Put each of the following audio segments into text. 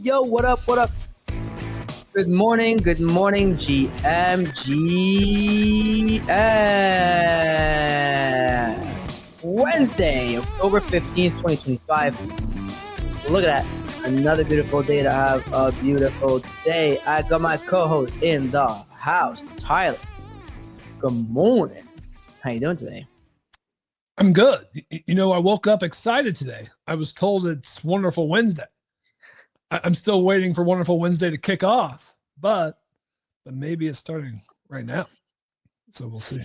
Yo, what up? Good morning, GM. Wednesday, October 15th, 2025. Look at that. Another beautiful day to have a beautiful day. I got my co-host in the house, Tyler. Good morning. How you doing today? I'm good. You know, I woke up excited today. I was told it's Wonderful Wednesday. I'm still waiting for Wonderful Wednesday to kick off, but maybe it's starting right now. So we'll see.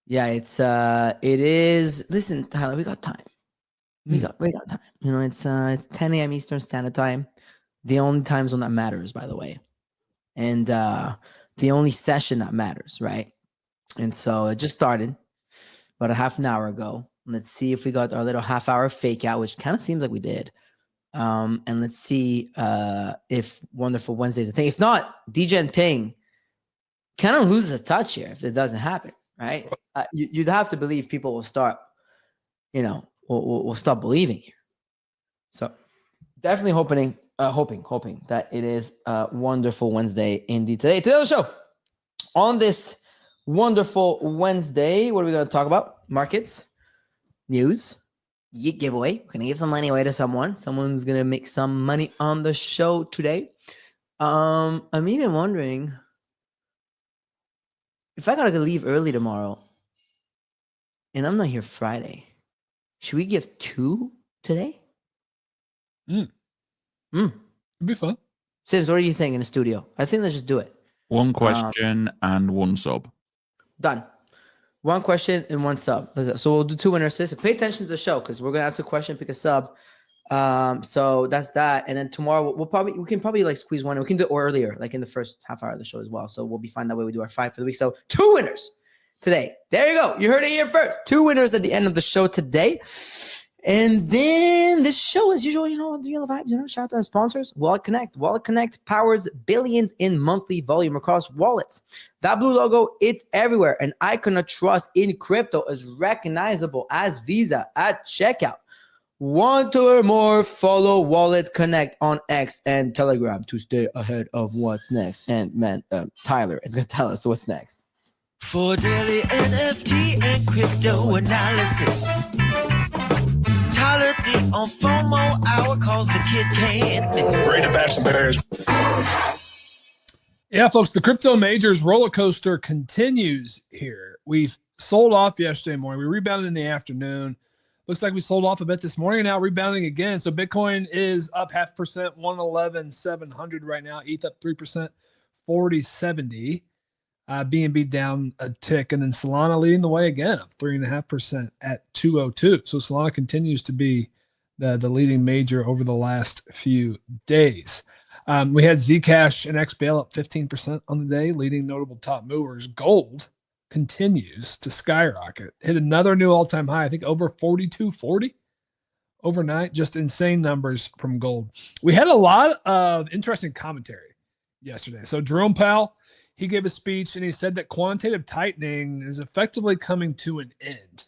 Yeah, it is. Listen, Tyler, we got time. We got time. You know, it's 10 a.m. Eastern Standard Time. The only time zone that matters, by the way. And the only session that matters, right? And so it just started about a half an hour ago. Let's see if we got our little half-hour fake out, which kind of seems like we did. And let's see if Wonderful Wednesday is a thing. If not, Degenz ping kind of loses a touch here if it doesn't happen, right? You'd have to believe people will start, we'll stop believing here. So definitely hoping that it is a Wonderful Wednesday indeed today. Today's show, on this Wonderful Wednesday, what are we going to talk about? Markets, news, giveaway. We're going to give some money away to someone. Someone's going to make some money on the show today. I'm even wondering if I got to leave early tomorrow and I'm not here Friday, should we give 2 today? It'd be fun. Sims, what do you think in the studio? I think let's just do it. One question and one sub. Done. One question and one sub. So we'll do 2 winners. So pay attention to the show because we're gonna ask a question, pick a sub. So that's that. And then tomorrow we can probably like squeeze one. We can do it earlier, like in the first half hour of the show as well. So we'll be fine that way. We do our 5 for the week. So 2 winners today. There you go. You heard it here first. 2 winners at the end of the show today. And then this show, as usual, the real vibes, shout out to our sponsors. Wallet Connect. Wallet Connect powers billions in monthly volume across wallets. That blue logo, it's everywhere. An icon of trust in crypto is recognizable as Visa at checkout. Want to learn more? Follow Wallet Connect on X and Telegram to stay ahead of what's next. And man, Tyler is going to tell us what's next. For daily NFT and crypto analysis. Tyler D on FOMO hour cause the kid can't miss. Ready to bash some bears. Yeah, folks, the crypto majors roller coaster continues here. We've sold off yesterday morning. We rebounded in the afternoon. Looks like we sold off a bit this morning and now rebounding again. So Bitcoin is up 0.5%, 111,700 right now. ETH up 3%, 4070. BNB down a tick, and then Solana leading the way again, up 3.5% at 202. So Solana continues to be the leading major over the last few days. We had Zcash and XBL up 15% on the day, leading notable top movers. Gold continues to skyrocket, hit another new all-time high, I think over 42.40 overnight. Just insane numbers from gold. We had a lot of interesting commentary yesterday. So Jerome Powell, he gave a speech and he said that quantitative tightening is effectively coming to an end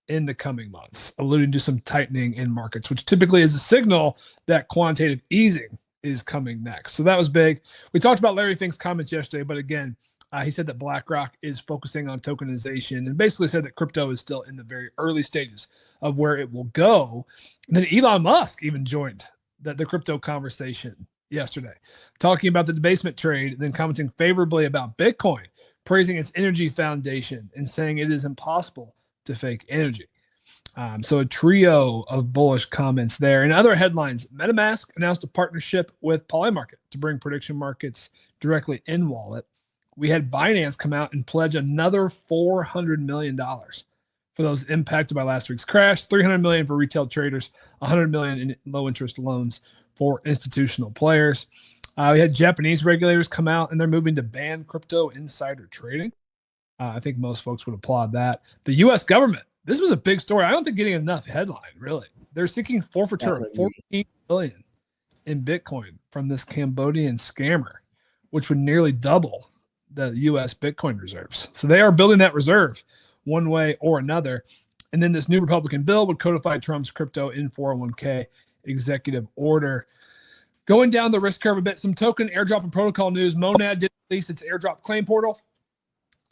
in the coming months, alluding to some tightening in markets, which typically is a signal that quantitative easing is coming next. So that was big. We talked about Larry Fink's comments yesterday, but again, he said that BlackRock is focusing on tokenization and basically said that crypto is still in the very early stages of where it will go. And then Elon Musk even joined the crypto conversation yesterday, talking about the debasement trade and then commenting favorably about Bitcoin, praising its energy foundation and saying it is impossible to fake energy. So a trio of bullish comments there. In other headlines, MetaMask announced a partnership with Polymarket to bring prediction markets directly in wallet. We had Binance come out and pledge another $400 million for those impacted by last week's crash, $300 million for retail traders, $100 million in low interest loans for institutional players. We had Japanese regulators come out and they're moving to ban crypto insider trading. I think most folks would applaud that. The U.S. government, this was a big story. I don't think getting enough headline, really. They're seeking forfeiture of $14 billion in Bitcoin from this Cambodian scammer, which would nearly double the U.S. Bitcoin reserves. So they are building that reserve one way or another. And then this new Republican bill would codify Trump's crypto in 401k executive order. Going down the risk curve a bit, some token airdrop and protocol news. Monad did release its airdrop claim portal,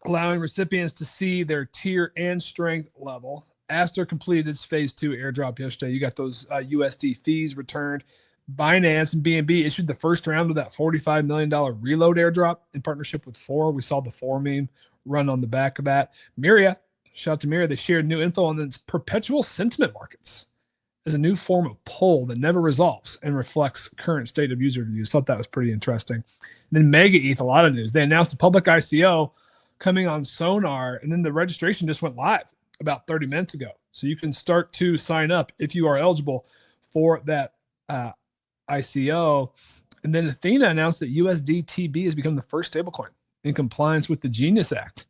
allowing recipients to see their tier and strength level. Aster completed its phase 2 airdrop yesterday. You got those USD fees returned. Binance and BNB issued the first round of that $45 million reload airdrop in partnership with Four. We saw the Four meme run on the back of that. Myria, shout out to Myria, they shared new info on its perpetual sentiment markets as a new form of poll that never resolves and reflects current state of user reviews. Thought that was pretty interesting. And then Mega ETH, a lot of news. They announced a public ICO coming on Sonar, and then the registration just went live about 30 minutes ago. So you can start to sign up if you are eligible for that ICO. And then Athena announced that USDTB has become the first stablecoin in compliance with the Genius Act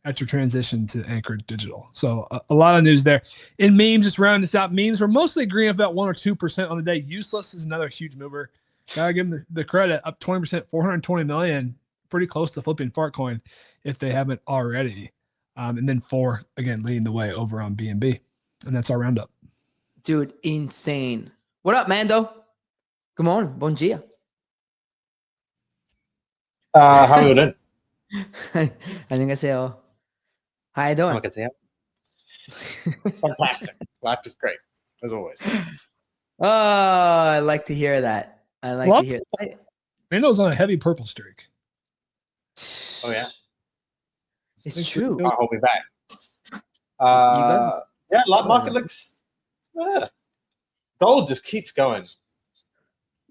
after transition to Anchored Digital. So a lot of news there. In memes, just rounding this out, memes were mostly agreeing about 1 or 2% on the day. Useless is another huge mover. Gotta give them the credit, up 20%, 420 million, pretty close to flipping Fartcoin if they haven't already. And then Four, again, leading the way over on BNB. And that's our roundup. Dude, insane. What up, Mando? Good morning. Bon dia. How are you doing? 안녕하세요. How you doing? Fantastic. Life is great, as always. Oh, I like to hear that. I like to hear that. Mando's on a heavy purple streak. Oh, yeah. It's true. Can't hold me back. Market looks... gold just keeps going.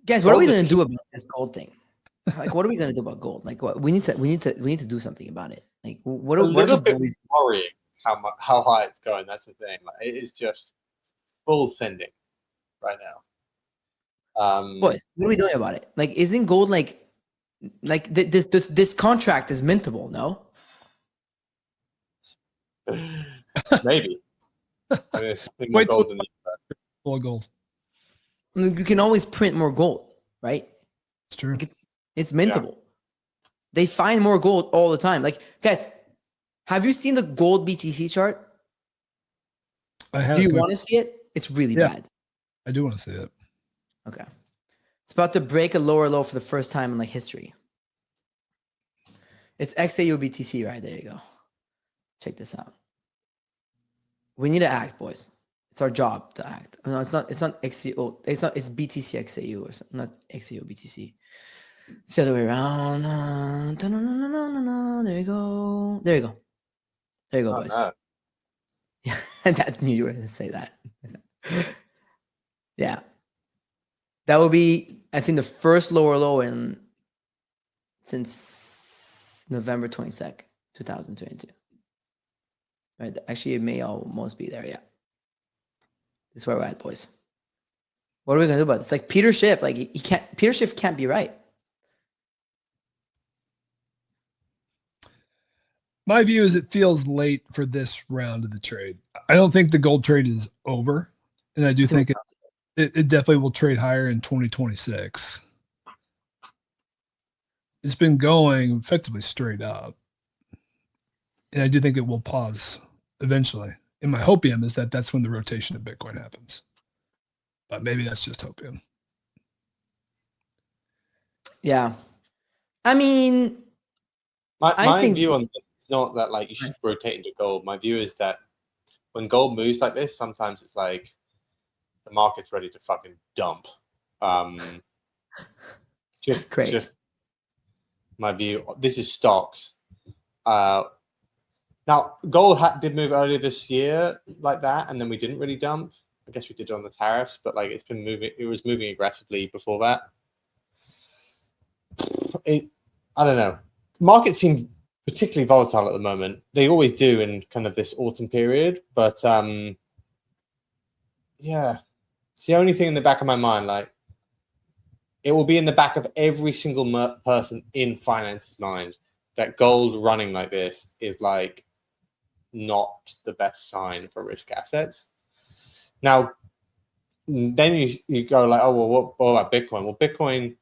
Guys, what are we going to do about this gold thing? Like, what are we going to do about gold? Like, what we need to do something about it. Like, what It's a little bit worrying how high it's going. That's the thing. Like, it is just full sending right now. Boys, what are we doing about it? Like, isn't gold like this contract is mintable? No. Maybe. I mean, Wait till- gold in the universe. Full of gold. I mean, you can always print more gold, right? It's true. Like it's mintable. They find more gold all the time. Like, guys, have you seen the gold BTC chart? Do you want to see it? It's really bad. I do want to see it. Okay. It's about to break a lower low for the first time in like history. It's XAU BTC, right? There you go. Check this out. We need to act, boys. It's our job to act. No, it's not XAU. It's BTC XAU or something, not XAU BTC. It's the other way around. There you go. There you go. There you go, boys. No. Yeah, I knew you were going to say that. Yeah. That will be, I think, the first lower low since November 22nd, 2022. Right? Actually, it may almost be there. Yeah. This is where we're at, boys. What are we going to do about this? Like Peter Schiff, like Peter Schiff can't be right. My view is it feels late for this round of the trade. I don't think the gold trade is over, and I do think it definitely will trade higher in 2026. It's been going effectively straight up, and I do think it will pause eventually. And my hopium is that that's when the rotation of Bitcoin happens, but maybe that's just hopium. Yeah, I mean, my view on this is not that like you should rotate into gold. My view is that when gold moves like this, sometimes it's like the market's ready to fucking dump. Just my view. This is stocks. Now, gold did move earlier this year like that, and then we didn't really dump. I guess we did on the tariffs, but like it's been moving. It was moving aggressively before that. I don't know. Markets seem particularly volatile at the moment. They always do in kind of this autumn period, but yeah, it's the only thing in the back of my mind. Like, it will be in the back of every single person in finance's mind that gold running like this is like not the best sign for risk assets. Now, then you go like, oh, well, what about Bitcoin? Well, Bitcoin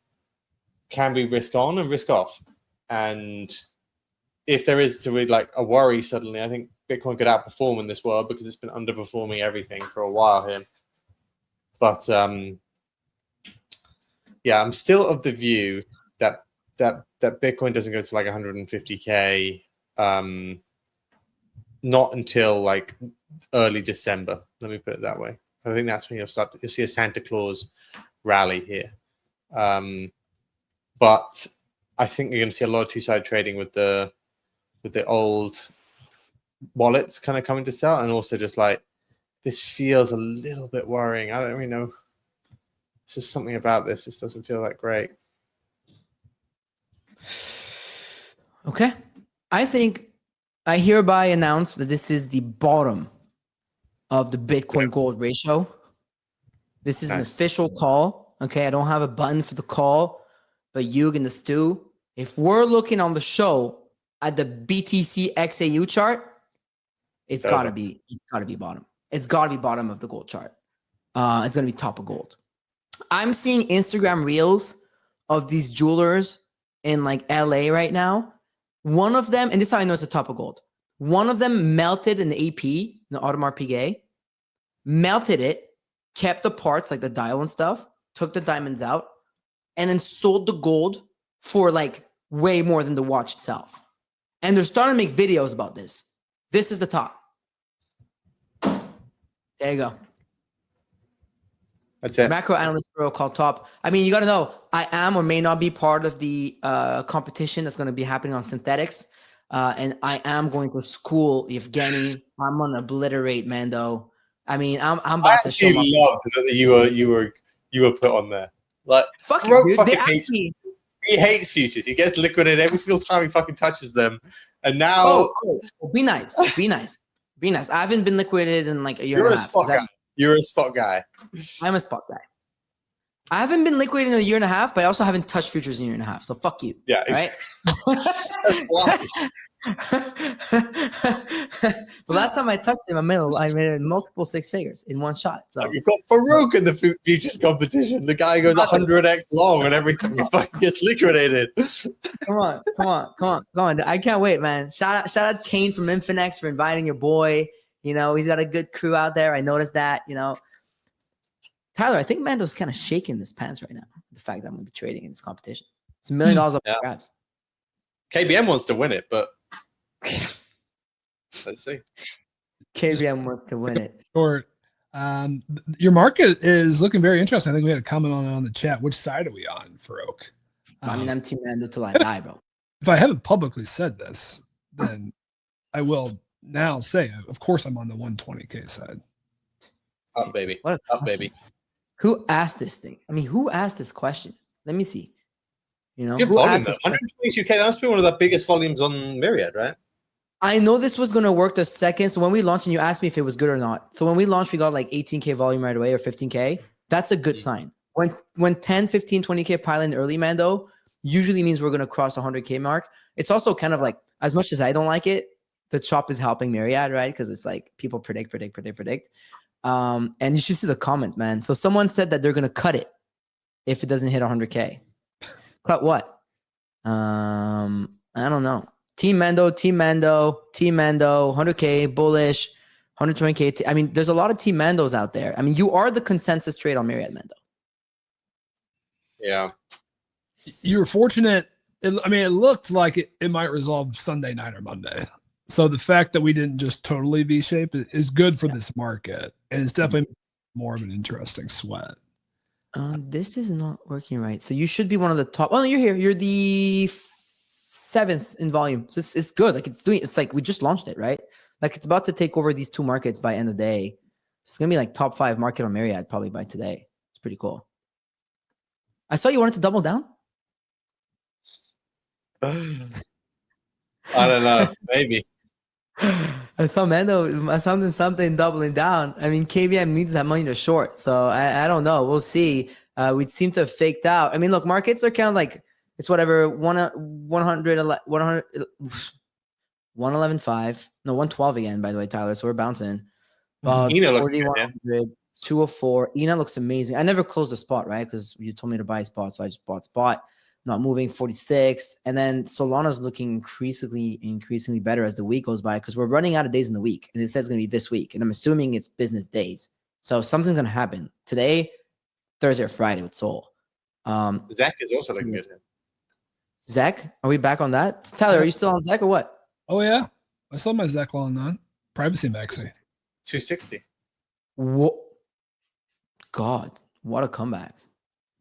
can be risk on and risk off. And if there is to be like a worry suddenly, I think Bitcoin could outperform in this world because it's been underperforming everything for a while here. But yeah, I'm still of the view that Bitcoin doesn't go to like 150K not until like early December. Let me put it that way. I think that's when you'll see a Santa Claus rally here. But I think you're going to see a lot of two-sided trading with the old wallets kind of coming to sell, and also just like this feels a little bit worrying. I don't really know. It's just something about this. This doesn't feel that great. Okay. I think I hereby announce that this is the bottom of the Bitcoin gold ratio. This is an official call. Okay. I don't have a button for the call, but Hugh and the Stu, if we're looking on the show at the BTC XAU chart, it's gotta be bottom. It's gotta be bottom of the gold chart. It's gonna be top of gold. I'm seeing Instagram reels of these jewelers in like LA right now. One of them, and this is how I know it's a top of gold. One of them melted an AP, the Audemars Piguet, melted it, kept the parts like the dial and stuff, took the diamonds out, and then sold the gold for like way more than the watch itself. And they're starting to make videos about this. This is the top. There you go. That's it. Macro analyst bro called top. I mean, you got to know, I am or may not be part of the competition that's going to be happening on synthetics. And I am going to school Evgeny. I'm going to obliterate Mando. I mean, I'm about to show I actually love that you were put on there. Like, fuck he hates futures. He gets liquidated every single time he fucking touches them. And now, be nice. Be nice. Be nice. I haven't been liquidated in like a year and a half. Spot guy. You're a spot guy. I'm a spot guy. I haven't been liquidated in a year and a half, but I also haven't touched futures in a year and a half. So fuck you. Yeah. Right? The last time I touched him, I made multiple six figures in one shot. So you've got Farouk in the futures competition. The guy goes 100x long and everything fucking gets liquidated. Come on. I can't wait, man. Shout out Kane from Infinex for inviting your boy. You know, he's got a good crew out there. I noticed that, you know. Tyler, I think Mando's kind of shaking his pants right now. The fact that I'm going to be trading in this competition. It's $1 million up for grabs. KBM wants to win it, but let's see. KBM wants to win it. Short. Your market is looking very interesting. I think we had a comment on the chat. Which side are we on, Farouk? I mean, I'm Team Mando till I die, bro. If I haven't publicly said this, then I will now say, of course, I'm on the 120K side. Up, baby. Up, baby. Who asked this thing? I mean, who asked this question? Let me see. You know, who asked this 122K. That must be one of the biggest volumes on Myriad, right? I know this was going to work the second. So when we launched, and you asked me if it was good or not. So when we launched, we got like 18K volume right away or 15K. That's a good sign. When 10, 15, 20K pile in early, Mando, usually means we're going to cross 100K mark. It's also kind of like, as much as I don't like it, the chop is helping Myriad, right? Because it's like people predict. And you should see the comments, man. So someone said that they're going to cut it if it doesn't hit 100K. Cut what? I don't know. Team Mando, 100K, bullish, 120K. I mean, there's a lot of Team Mandos out there. I mean, you are the consensus trade on Myriad, Mando. Yeah. You were fortunate. It looked like it might resolve Sunday night or Monday. So the fact that we didn't just totally V-shape is good for this market. And it's definitely more of an interesting sweat. This is not working right. So you should be one of the top. Oh, no, you're here. You're the 7th in volume. So it's good. Like it's like we just launched it, right? Like it's about to take over these two markets by end of the day. It's going to be like top 5 market on Myriad probably by today. It's pretty cool. I saw you wanted to double down. I don't know. Maybe. I saw Mando something doubling down. I mean, KBM needs that money to short. So I don't know. We'll see. We seem to have faked out. I mean, look, markets are kind of like, it's whatever, 111.5. No, 112 again, by the way, Tyler. So we're bouncing. About 4,100, 204. ENA looks amazing. I never closed the spot, right? Because you told me to buy a spot. So I just bought spot. Not moving, 46. And then Solana's looking increasingly better as the week goes by because we're running out of days in the week. And it says it's going to be this week. And I'm assuming it's business days. So something's going to happen today, Thursday or Friday with Sol. Zach is also looking good. Zach, are we back on that? Tyler, are you still on Zach or what? Oh yeah, I saw my Zach on that privacy maxi. 260. What? God, what a comeback!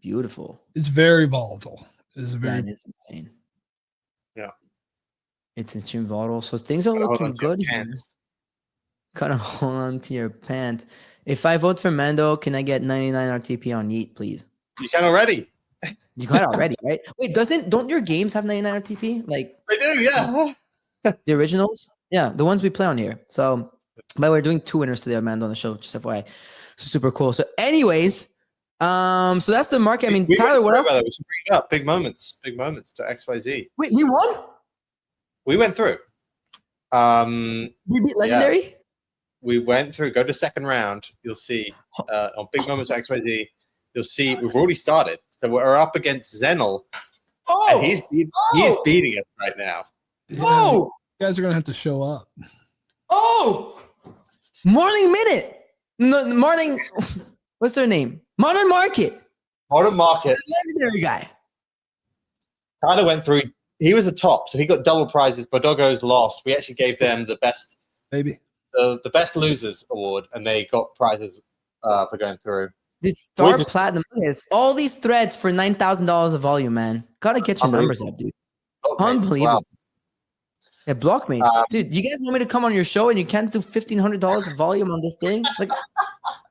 Beautiful. It's very volatile. It's Yeah, very it is insane. Yeah. It's extreme volatile. So things are Gotta hold looking on to your good here. pants. Gotta hold on to your pants. If I vote for Mando, can I get 99 RTP on Yeet, please? You can already. You got it already, right? Wait, don't your games have 99 RTP? Like They do, yeah. the originals? Yeah, the ones we play on here. So by the way, we're doing 2 winners today, Mando, on the show, just FYI. So super cool. So anyways, so that's the market. I mean, Tyler, what else? We should bring it up. Big moments to XYZ. Wait, we won? We went through. We beat Legendary? We went through. Go to second round. You'll see on Big Moments to XYZ. You'll see we've already started. So we're up against Zenel. And he's beating us right now. yeah, you guys are gonna have to show up. Morning Minute. No, morning. What's their name? Modern Market. Modern Market. Legendary guy. Tyler went through. He was the top, so he got double prizes. Bodogo's lost. We actually gave them the best, Maybe. the best losers award, and they got prizes for going through. Dude, Star Platinum is all these threads for $9,000 of volume, man. Gotta get your numbers up, dude. Unbelievable. Wow. Yeah, blockmates. Dude, you guys want me to come on your show and you can't do $1,500 of volume on this thing? Like,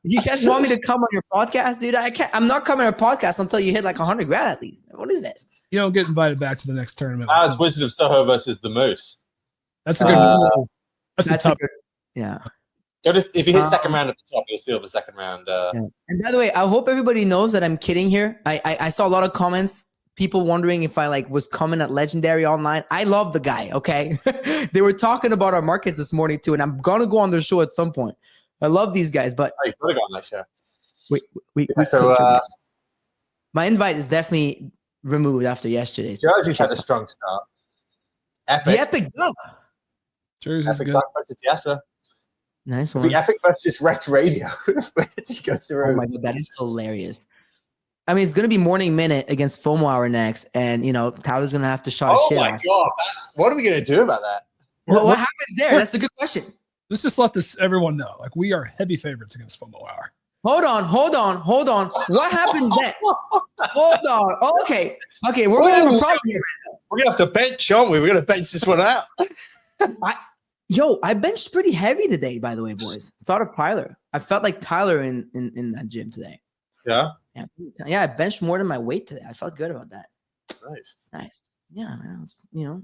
you guys want me to come on your podcast, dude? I can't. I'm not coming on a podcast until you hit like 100 grand at least. What is this? You don't get invited back to the next tournament. Now it's Wizard of Soho versus the Moose. That's a good. That's a tough. Yeah. If you hit second round at the top, you'll steal the second round. Yeah. And by the way, I hope everybody knows that I'm kidding here. I saw a lot of comments, people wondering if I was coming at Legendary online. I love the guy, okay? They were talking about our markets this morning too, and I'm gonna go on their show at some point. I love these guys, but you gotta go on that show. My invite is definitely removed after yesterday's. Jersey's had a strong start. Epic. The Epic Duck. Jersey's Epic good. Duck versus Jasper. Nice one. The Epic versus Rex Radio. Where did you go through? Oh my god, that is hilarious. I mean, it's gonna be Morning Minute against FOMO Hour next, and Tyler's gonna have to shut his shit off. God! What are we gonna do about that? What happens there? That's a good question. Let's just let everyone know. Like, we are heavy favorites against FOMO Hour. Hold on. What happens then? Hold on. Oh, okay. We're gonna have a problem here. We're gonna have to bench, aren't we? We're gonna bench this one out. I benched pretty heavy today, by the way, boys. Thought of Tyler. I felt like Tyler in that gym today. Yeah. Yeah, I benched more than my weight today. I felt good about that. Nice. Yeah, man.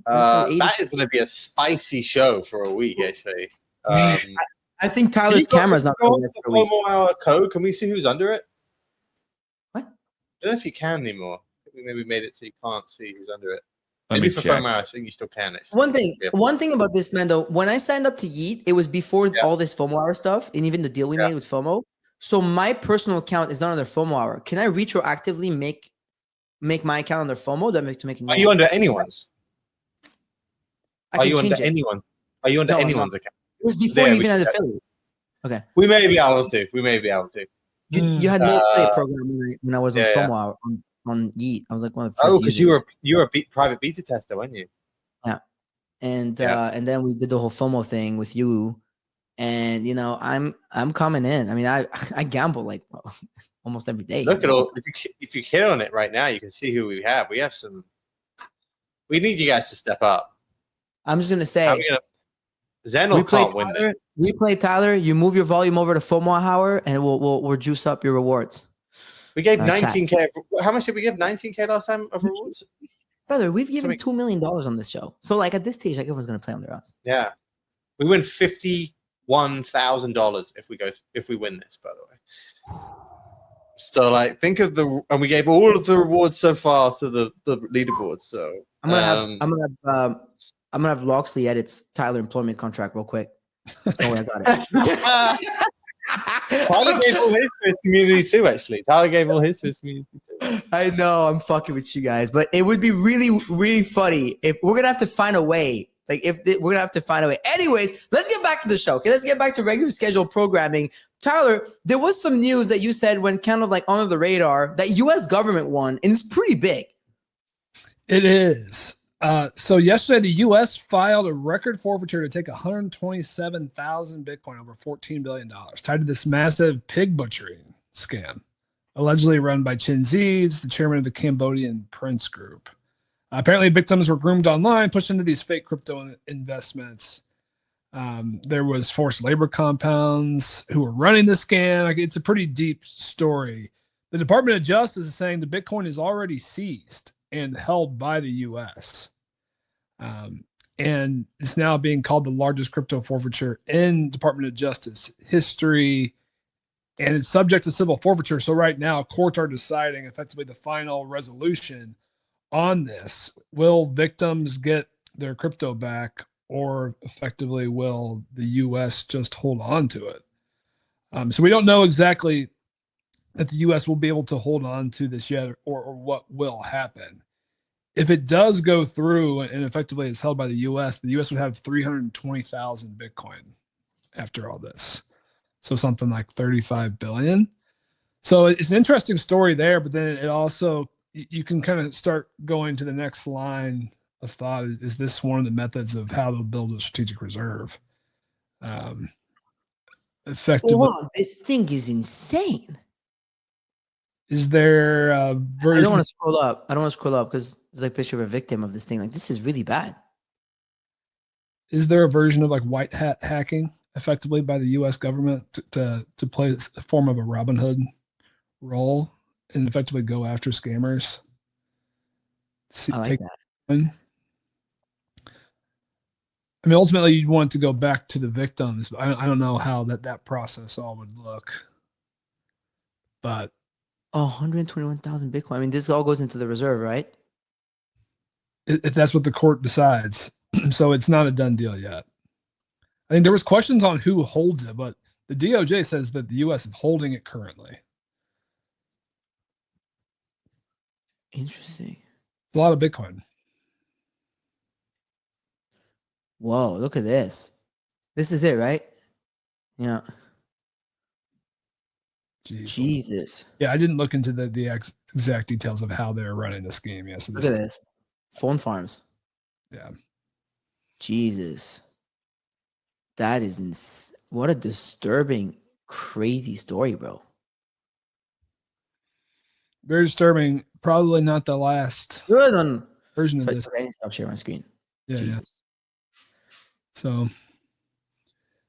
That is going to be a spicy show for a week, actually. I think Tyler's camera's not going to the FOMO Hour code. Can we see who's under it? What? I don't know if you can anymore. We maybe made it so you can't see who's under it. Let Maybe me for check. FOMO Hour, I think you still can. One thing about this, Mando, when I signed up to Yeet, it was before all this FOMO Hour stuff and even the deal we made with FOMO. So my personal account is not under FOMO Hour. Can I retroactively make my account under FOMO to make a new Are you under anyone's? Are you under anyone? Are you under anyone's account? It was before you even had affiliates. Okay. We may be able to. You had no affiliate program when I was on FOMO Hour on Yeet. I was like one of the first. Oh, because you were a private beta tester, weren't you? Yeah. And then we did the whole FOMO thing with you. And I'm coming in. I mean, I gamble almost every day. Look at all. If you hit on it right now, you can see who we have. We have some. We need you guys to step up. I'm just gonna say, Zenel can't win this. We play Tyler. You move your volume over to FOMO Hour, and we'll juice up your rewards. We gave 19K. How much did we give? 19K last time of rewards. Brother, we've given $2 million on this show. So at this stage, everyone's gonna play under us. Yeah, we win $51,000 if we win this. By the way. So think of and we gave all of the rewards so far to the leaderboard. So I'm gonna have Loxley edit Tyler employment contract real quick. Oh, I got it. Tyler gave all his to his community too. Actually, Tyler gave all his to his community too. I know I'm fucking with you guys, but it would be really, really funny if we're gonna have to find a way Like we're gonna have to find a way. Anyways, let's get back to the show. Okay, let's get back to regular scheduled programming. Tyler, there was some news that you said went kind of like under the radar that U.S. government won, and it's pretty big. It is. So yesterday, the U.S. filed a record forfeiture to take 127,000 Bitcoin, over $14 billion, tied to this massive pig butchering scam, allegedly run by Chin Ziz, the chairman of the Cambodian Prince Group. Apparently, victims were groomed online, pushed into these fake crypto investments. There was forced labor compounds who were running the scam. Like, it's a pretty deep story. The Department of Justice is saying the Bitcoin is already seized and held by the U.S. And it's now being called the largest crypto forfeiture in Department of Justice history, and it's subject to civil forfeiture. So right now, courts are deciding effectively the final resolution on this. Will victims get their crypto back, or effectively will the U.S. just hold on to it? So we don't know exactly that the U.S. will be able to hold on to this yet, or what will happen. If it does go through and effectively is held by the U.S., the U.S. would have 320,000 Bitcoin after all this. So something like 35 billion. So it's an interesting story there, but then it also, you can kind of start going to the next line of thought. Is this one of the methods of how they'll build a strategic reserve? Effectively, Wow, this thing is insane. is there a version? I don't want to scroll up. I don't want to scroll up because there's like a picture of a victim of this thing. Like, this is really bad. Is there a version of like white hat hacking effectively by the U.S. government to play a form of a Robin Hood role and effectively go after scammers? I like that. I mean, ultimately, you'd want to go back to the victims, but I don't know how that process all would look. But 121,000 Bitcoin. I mean, this all goes into the reserve, right? if that's what the court decides, so it's not a done deal yet. I think there was questions on who holds it, but the DOJ says that the U.S. is holding it currently. Interesting. It's a lot of Bitcoin. Whoa, look at this. This is it, right? Yeah. Jeez. Jesus. Yeah, I didn't look into the exact details of how they're running this game. Yes, Look at this. Phone farms. Yeah. Jesus. That is what a disturbing, crazy story, bro. Very disturbing. Probably not the last version of this. I need to stop sharing my screen. Yeah, Jesus. Yeah. So,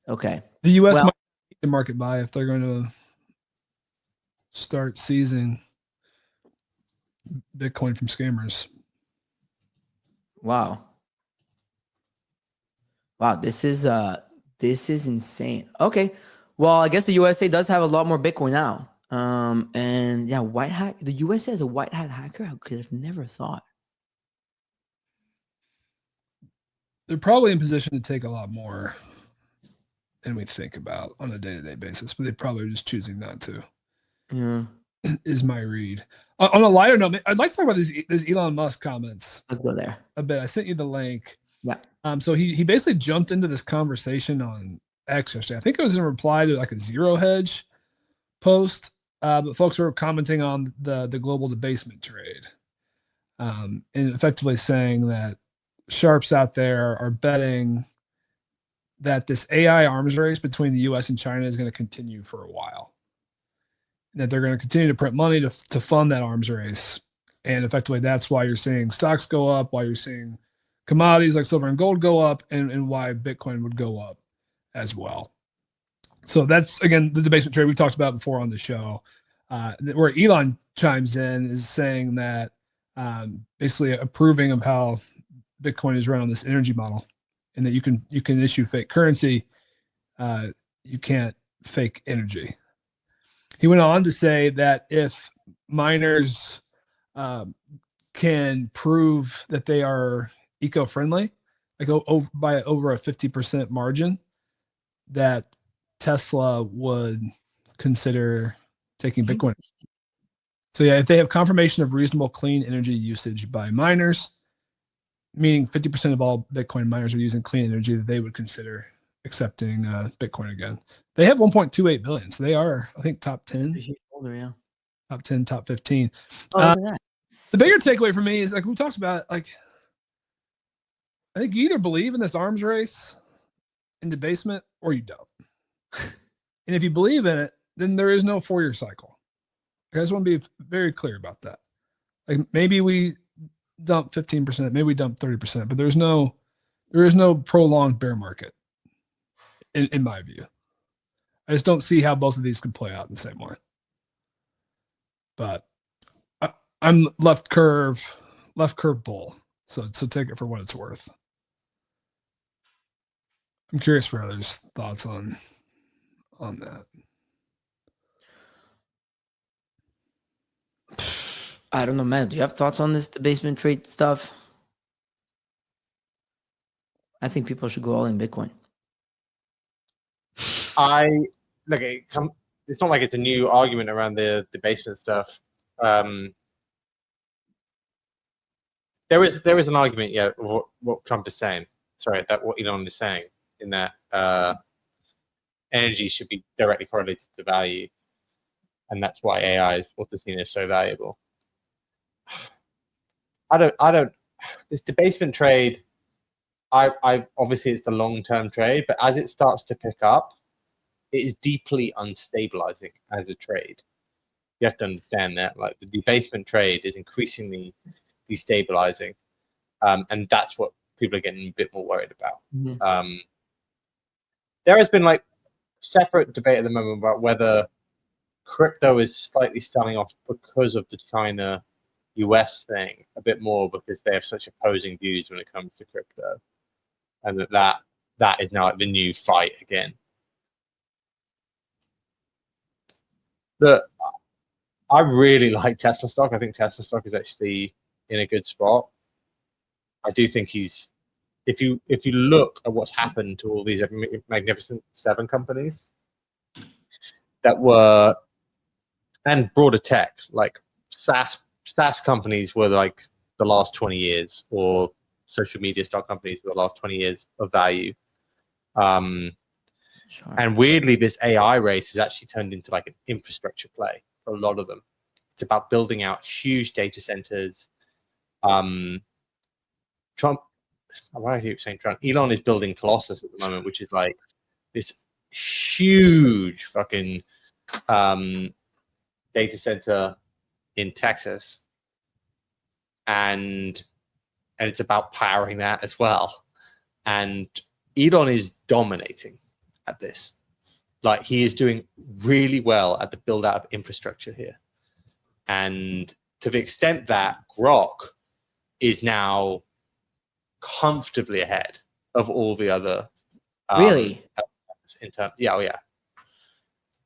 okay. the U.S. might need to market buy if they're going to start seizing Bitcoin from scammers. Wow. Wow, this is insane. Okay. Well, I guess the USA does have a lot more Bitcoin now. And yeah, white hat. The USA has a white hat hacker. I could have never thought. They're probably in position to take a lot more than we think about on a day-to-day basis, but they probably are just choosing not to. Yeah. Is my read. On a lighter note, I'd like to talk about these Elon Musk comments. Let's go there a bit. I sent you the link. Yeah. So he basically jumped into this conversation on X yesterday. I think it was in reply to like a Zero Hedge post, but folks were commenting on the global debasement trade, and effectively saying that sharps out there are betting that this AI arms race between the U.S. and China is going to continue for a while. That they're going to continue to print money to fund that arms race. And effectively, that's why you're seeing stocks go up, why you're seeing commodities like silver and gold go up, and why Bitcoin would go up as well. So that's, again, the debasement trade we talked about before on the show, where Elon chimes in is saying that basically approving of how Bitcoin is run on this energy model, and that you can issue fake currency, you can't fake energy. He went on to say that if miners can prove that they are eco-friendly, like by over a 50% margin, that Tesla would consider taking Bitcoin. So yeah, if they have confirmation of reasonable clean energy usage by miners, meaning 50% of all Bitcoin miners are using clean energy, that they would consider accepting Bitcoin again. They have 1.28 billion, so they are, I think, top 10, Older, yeah. top 10, top 15. Oh, look at that. The bigger takeaway for me is, like we talked about, like, I think you either believe in this arms race and debasement or you don't. And if you believe in it, then there is no 4-year cycle. I just want to be very clear about that. Like, maybe we dump 15%, maybe we dump 30%, but there is no prolonged bear market in my view. I just don't see how both of these can play out in the same way. But I'm left curve bull. So take it for what it's worth. I'm curious for others' thoughts on that. I don't know, man. Do you have thoughts on this debasement trade stuff? I think people should go all in Bitcoin. It's not like it's a new argument around the debasement stuff. There is an argument, yeah, what Trump is saying. Sorry, that what Elon is saying, in that energy should be directly correlated to value, and that's why AI is also seen as so valuable. I don't. This debasement trade, I obviously it's the long-term trade, but as it starts to pick up, it is deeply unstabilizing as a trade. You have to understand that, like, the debasement trade is increasingly destabilizing, and that's what people are getting a bit more worried about. Mm-hmm. There has been, like, separate debate at the moment about whether crypto is slightly selling off because of the China-US thing a bit more, because they have such opposing views when it comes to crypto, and that is now, like, the new fight again. I really like Tesla stock. I think Tesla stock is actually in a good spot. I do think if you look at what's happened to all these Magnificent Seven companies that were, and broader tech, like SaaS companies were like the last 20 years, or social media stock companies were the last 20 years of value. Sure. And weirdly, this AI race has actually turned into like an infrastructure play for a lot of them. It's about building out huge data centers. Trump, why do I keep saying Trump? Elon is building Colossus at the moment, which is like this huge fucking data center in Texas, and it's about powering that as well. And Elon is dominating at this. Like, he is doing really well at the build out of infrastructure here. And to the extent that Grok is now comfortably ahead of all the other Really? in terms,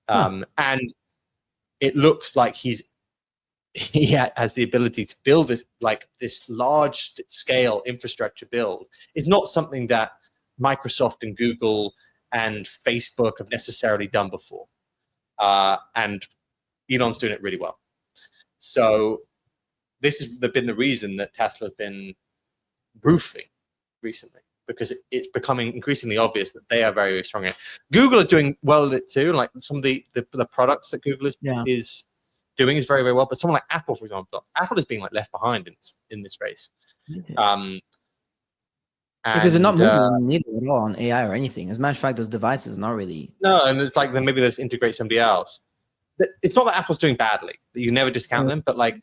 and it looks like he has the ability to build this large scale infrastructure build. It's not something that Microsoft and Google and Facebook have necessarily done before, and Elon's doing it really well. So this has been the reason that Tesla's been roofing recently, because it's becoming increasingly obvious that they are very, very strong in it. Google are doing well at it too. Like, some of the products that Google is doing is very, very well. But someone like Apple, for example, Apple is being like left behind in this race. Because they're not moving needle at all on AI or anything. As a matter of fact, those devices are not really. No, and it's like, then maybe they'll just integrate somebody else. It's not that Apple's doing badly. You never discount them, but like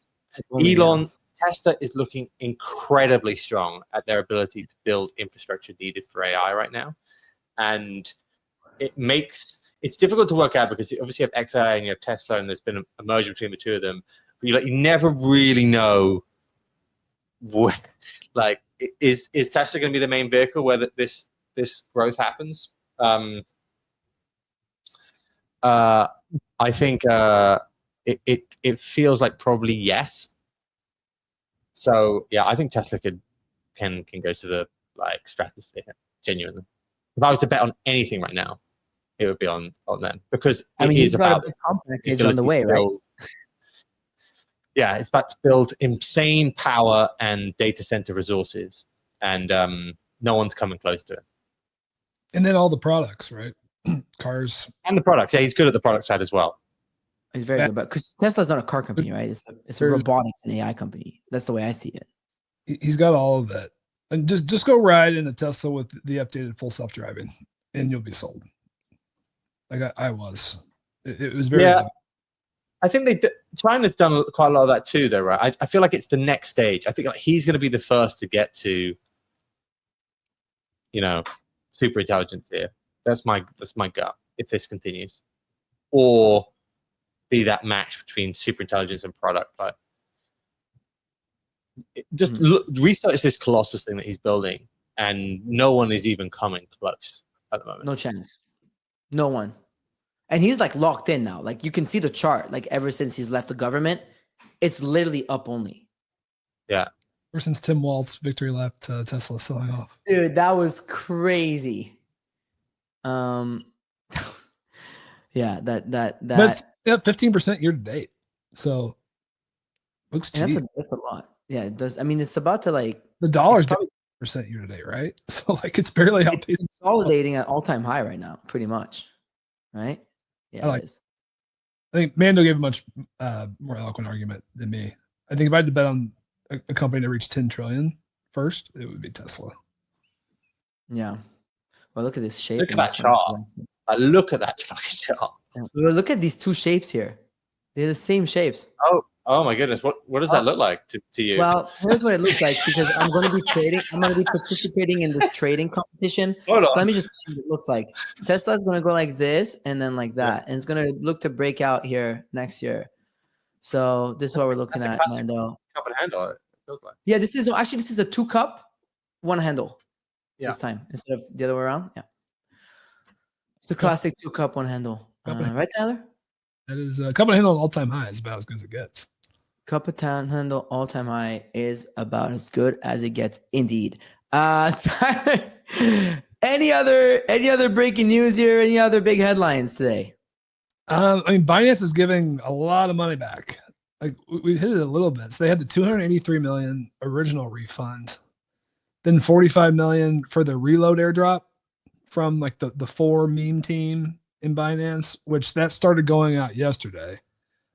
Elon, Tesla is looking incredibly strong at their ability to build infrastructure needed for AI right now. And it's difficult to work out, because you obviously have XAI and you have Tesla, and there's been a merger between the two of them. But you never really know what, like, is Tesla going to be the main vehicle where this growth happens? I think it feels like probably yes. So yeah, I think Tesla can go to the like stratosphere genuinely. If I were to bet on anything right now, it would be on them, because it is about a package on the way, right? Yeah, it's about to build insane power and data center resources, and no one's coming close to it. And then all the products, right? Cars. And the products. Yeah, he's good at the product side as well. He's very good, but because Tesla's not a car company, right? It's a robotics and AI company. That's the way I see it. He's got all of that. And just go ride in a Tesla with the updated full self-driving, and you'll be sold. Like I was. It was very good. I think China's done quite a lot of that too, though, right? I feel like it's the next stage. I think like he's going to be the first to get to, super intelligence here. That's my gut. If this continues, or be that match between super intelligence and product, like research this Colossus thing that he's building, and no one is even coming close at the moment. No chance. No one. And he's like locked in now. Like you can see the chart. Like ever since he's left the government, it's literally up only. Yeah. Ever since Tim Waltz victory lap Tesla selling off. Dude, that was crazy. Yeah, that. But it's 15% year to date. So looks cheap. That's a lot. Yeah, it does. I mean, it's about to like the dollar's probably percent year to date, right? So like it's barely outpaced. It's consolidating at all-time high right now, pretty much. Right? Yeah, it is. I think Mando gave a much more eloquent argument than me. I think if I had to bet on a company to reach 10 trillion first, it would be Tesla. Yeah. Well, look at this shape. Look at that chart. Look at that fucking chart. Well, look at these two shapes here. They're the same shapes. Oh my goodness. What does that look like to you? Well, here's what it looks like because I'm going to be trading. I'm going to be participating in this trading competition. So let me just tell you what it looks like. Tesla is going to go like this and then like that. And it's going to look to break out here next year. So this is what we're looking at, Mando. Cup and handle, it feels like. Yeah, this is a 2-cup, 1 handle. Yeah. This time instead of the other way around. Yeah. It's a classic 2-cup, 1 handle. Right, Tyler? That is a cup and handle all-time high is about as good as it gets. Cup of Town handle all-time high is about as good as it gets, indeed. Tyler, any other breaking news here? Any other big headlines today? I mean, Binance is giving a lot of money back. Like we hit it a little bit. So they had the 283 million original refund, then 45 million for the reload airdrop from like the 4 meme team in Binance, which that started going out yesterday.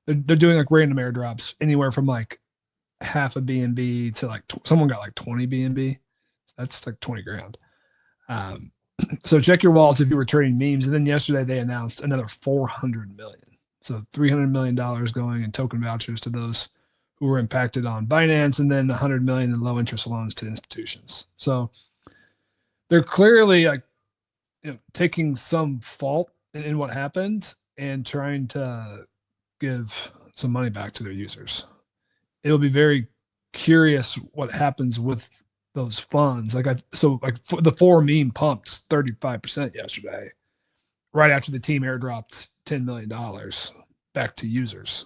They're doing like random airdrops anywhere from like half a BNB to like someone got like 20 BNB. So that's like 20 grand. So check your wallets if you were trading memes. And then yesterday they announced another 400 million. So $300 million going in token vouchers to those who were impacted on Binance, and then 100 million in low interest loans to institutions. So they're clearly like taking some fault in what happened and trying to give some money back to their users. It'll be very curious what happens with those funds. The 4 meme pumped 35% yesterday, right after the team airdropped $10 million back to users.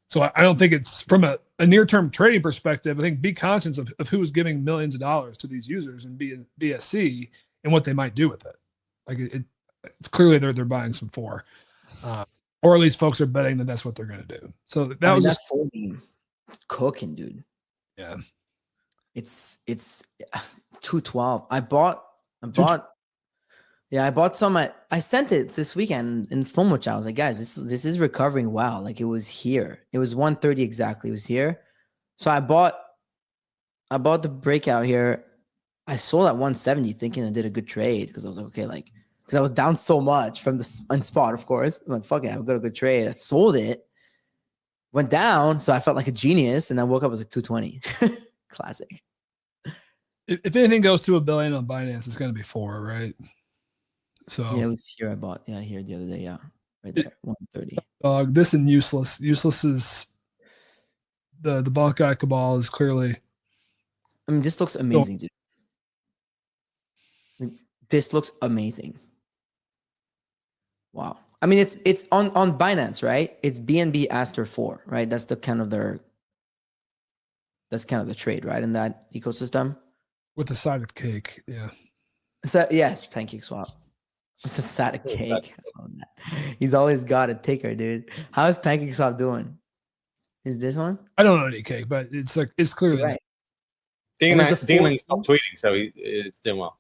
So I don't think it's from a near-term trading perspective. I think be conscious of who is giving millions of dollars to these users and BSC and what they might do with it. Like it's clearly they're buying some for. Or at least folks are betting that that's what they're going to do. So that's cooking, dude. Yeah. It's 212. I bought some I sent it this weekend in FOMO. I was like, guys, this is recovering well. Like it was here. It was 130 exactly. It was here. So I bought the breakout here. I sold at 170 thinking I did a good trade because I was like, okay, because I was down so much from the spot, of course. I'm like, fuck it, I've got a good trade. I sold it, went down, so I felt like a genius, and I woke up, it was like 220. Classic. If anything goes to $1 billion on Binance, it's going to be 4, right? So yeah, it was here. I bought here the other day. Yeah, right there, 130. This and useless. Useless is the Bankai cabal is clearly. I mean, this looks amazing, dude. This looks amazing. Wow. I mean, it's on Binance, right? It's BNB Aster 4, right? That's kind of the trade, right? In that ecosystem. With a side of cake, yeah. So yes, pancake swap. With a side of cake. He's always got a ticker, dude. How is pancake swap doing? Is this one? I don't know any cake, but it's clearly right. Dingling stopped tweeting, so it's doing well.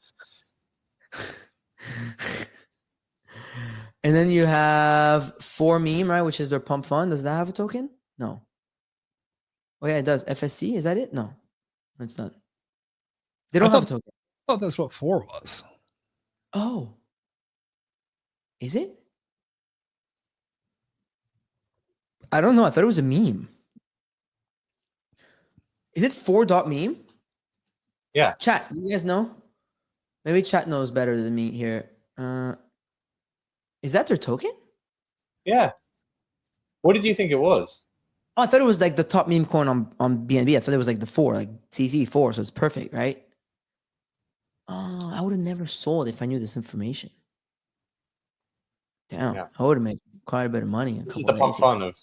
And then you have 4 meme, right? Which is their pump fund. Does that have a token? No. Oh yeah, it does. FSC, is that it? No, it's not. They don't have a token. I thought that's what 4 was. Oh, is it? I don't know. I thought it was a meme. Is it 4.meme? Yeah. Chat, you guys know? Maybe chat knows better than me here. Is that their token? Yeah. What did you think it was? Oh, I thought it was like the top meme coin on BNB. I thought it was like the 4, like CZ4, so it's perfect, right? Oh, I would have never sold if I knew this information. Damn, Yeah. I would have made quite a bit of money. This is the pump fun of